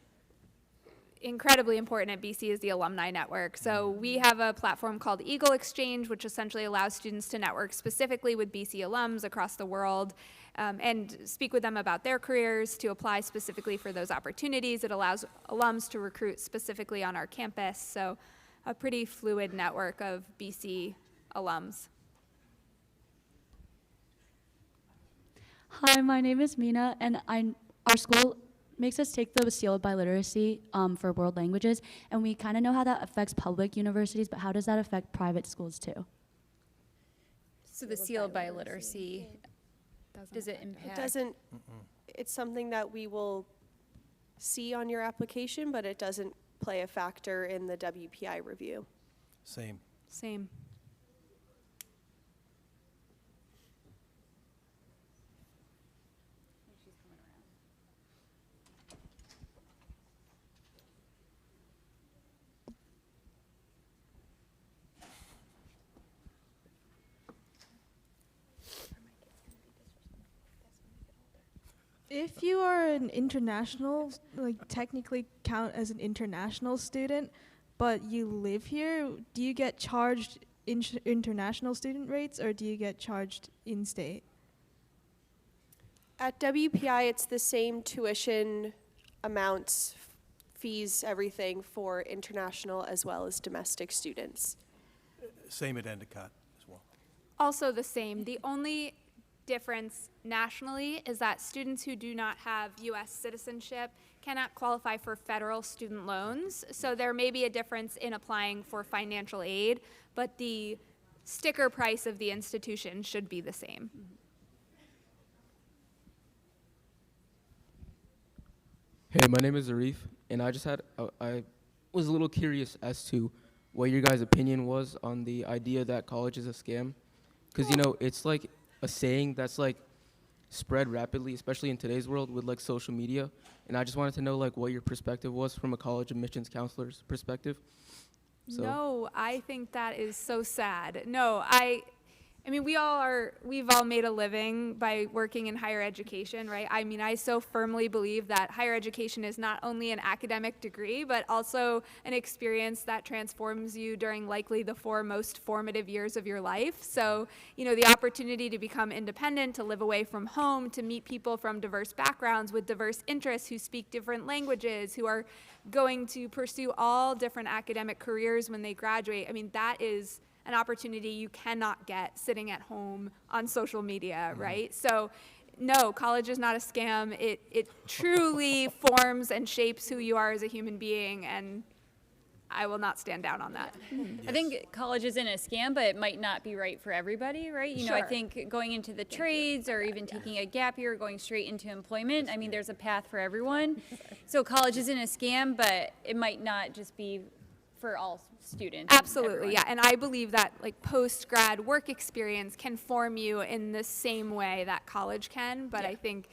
incredibly important at BC is the alumni network. So we have a platform called Eagle Exchange, which essentially allows students to network specifically with BC alums across the world and speak with them about their careers, to apply specifically for those opportunities. It allows alums to recruit specifically on our campus. So a pretty fluid network of BC alums. Hi, my name is Mina, and our school makes us take the seal of biliteracy for world languages, and we kind of know how that affects public universities, but how does that affect private schools too? So the seal of biliteracy, does it impact? It doesn't, it's something that we will see on your application, but it doesn't play a factor in the WPI review. Same. Same. If you are an international, like technically count as an international student, but you live here, do you get charged international student rates or do you get charged in-state? At WPI, it's the same tuition amounts, fees, everything for international as well as domestic students. Same at Endicott as well. Also the same. The only difference nationally is that students who do not have U.S. citizenship cannot qualify for federal student loans. So there may be a difference in applying for financial aid, but the sticker price of the institution should be the same. Hey, my name is Arif, and I just had, I was a little curious as to what your guys' opinion was on the idea that college is a scam. Because, you know, it's like a saying that's like spread rapidly, especially in today's world with like social media. And I just wanted to know like what your perspective was from a college admissions counselor's perspective. So. No, I think that is so sad. No, I mean, we've all made a living by working in higher education, right? I mean, I so firmly believe that higher education is not only an academic degree, but also an experience that transforms you during likely the 4 most formative years of your life. So, you know, the opportunity to become independent, to live away from home, to meet people from diverse backgrounds with diverse interests who speak different languages, who are going to pursue all different academic careers when they graduate. I mean, that is an opportunity you cannot get sitting at home on social media, right? So no, college is not a scam. It truly forms and shapes who you are as a human being, and I will not stand down on that. I think college isn't a scam, but it might not be right for everybody, right? You know, I Sure. think going into the trades or even taking a gap year, going straight into employment, I mean, there's a path for everyone. So college isn't a scam, but it might not just be for all students. Absolutely, yeah. And I believe that like post-grad work experience can form you in the same way that college can, but I think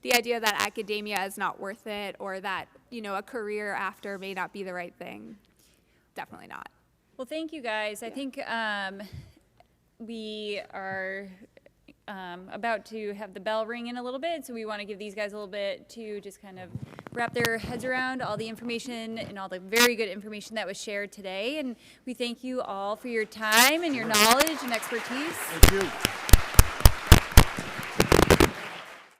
the idea that academia is not worth it or that, you know, a career after may not be the right thing, definitely not. Well, thank you guys. I think we are about to have the bell ring in a little bit, so we want to give these guys a little bit to just kind of wrap their heads around all the information and all the very good information that was shared today. And we thank you all for your time and your knowledge and expertise. Thank you.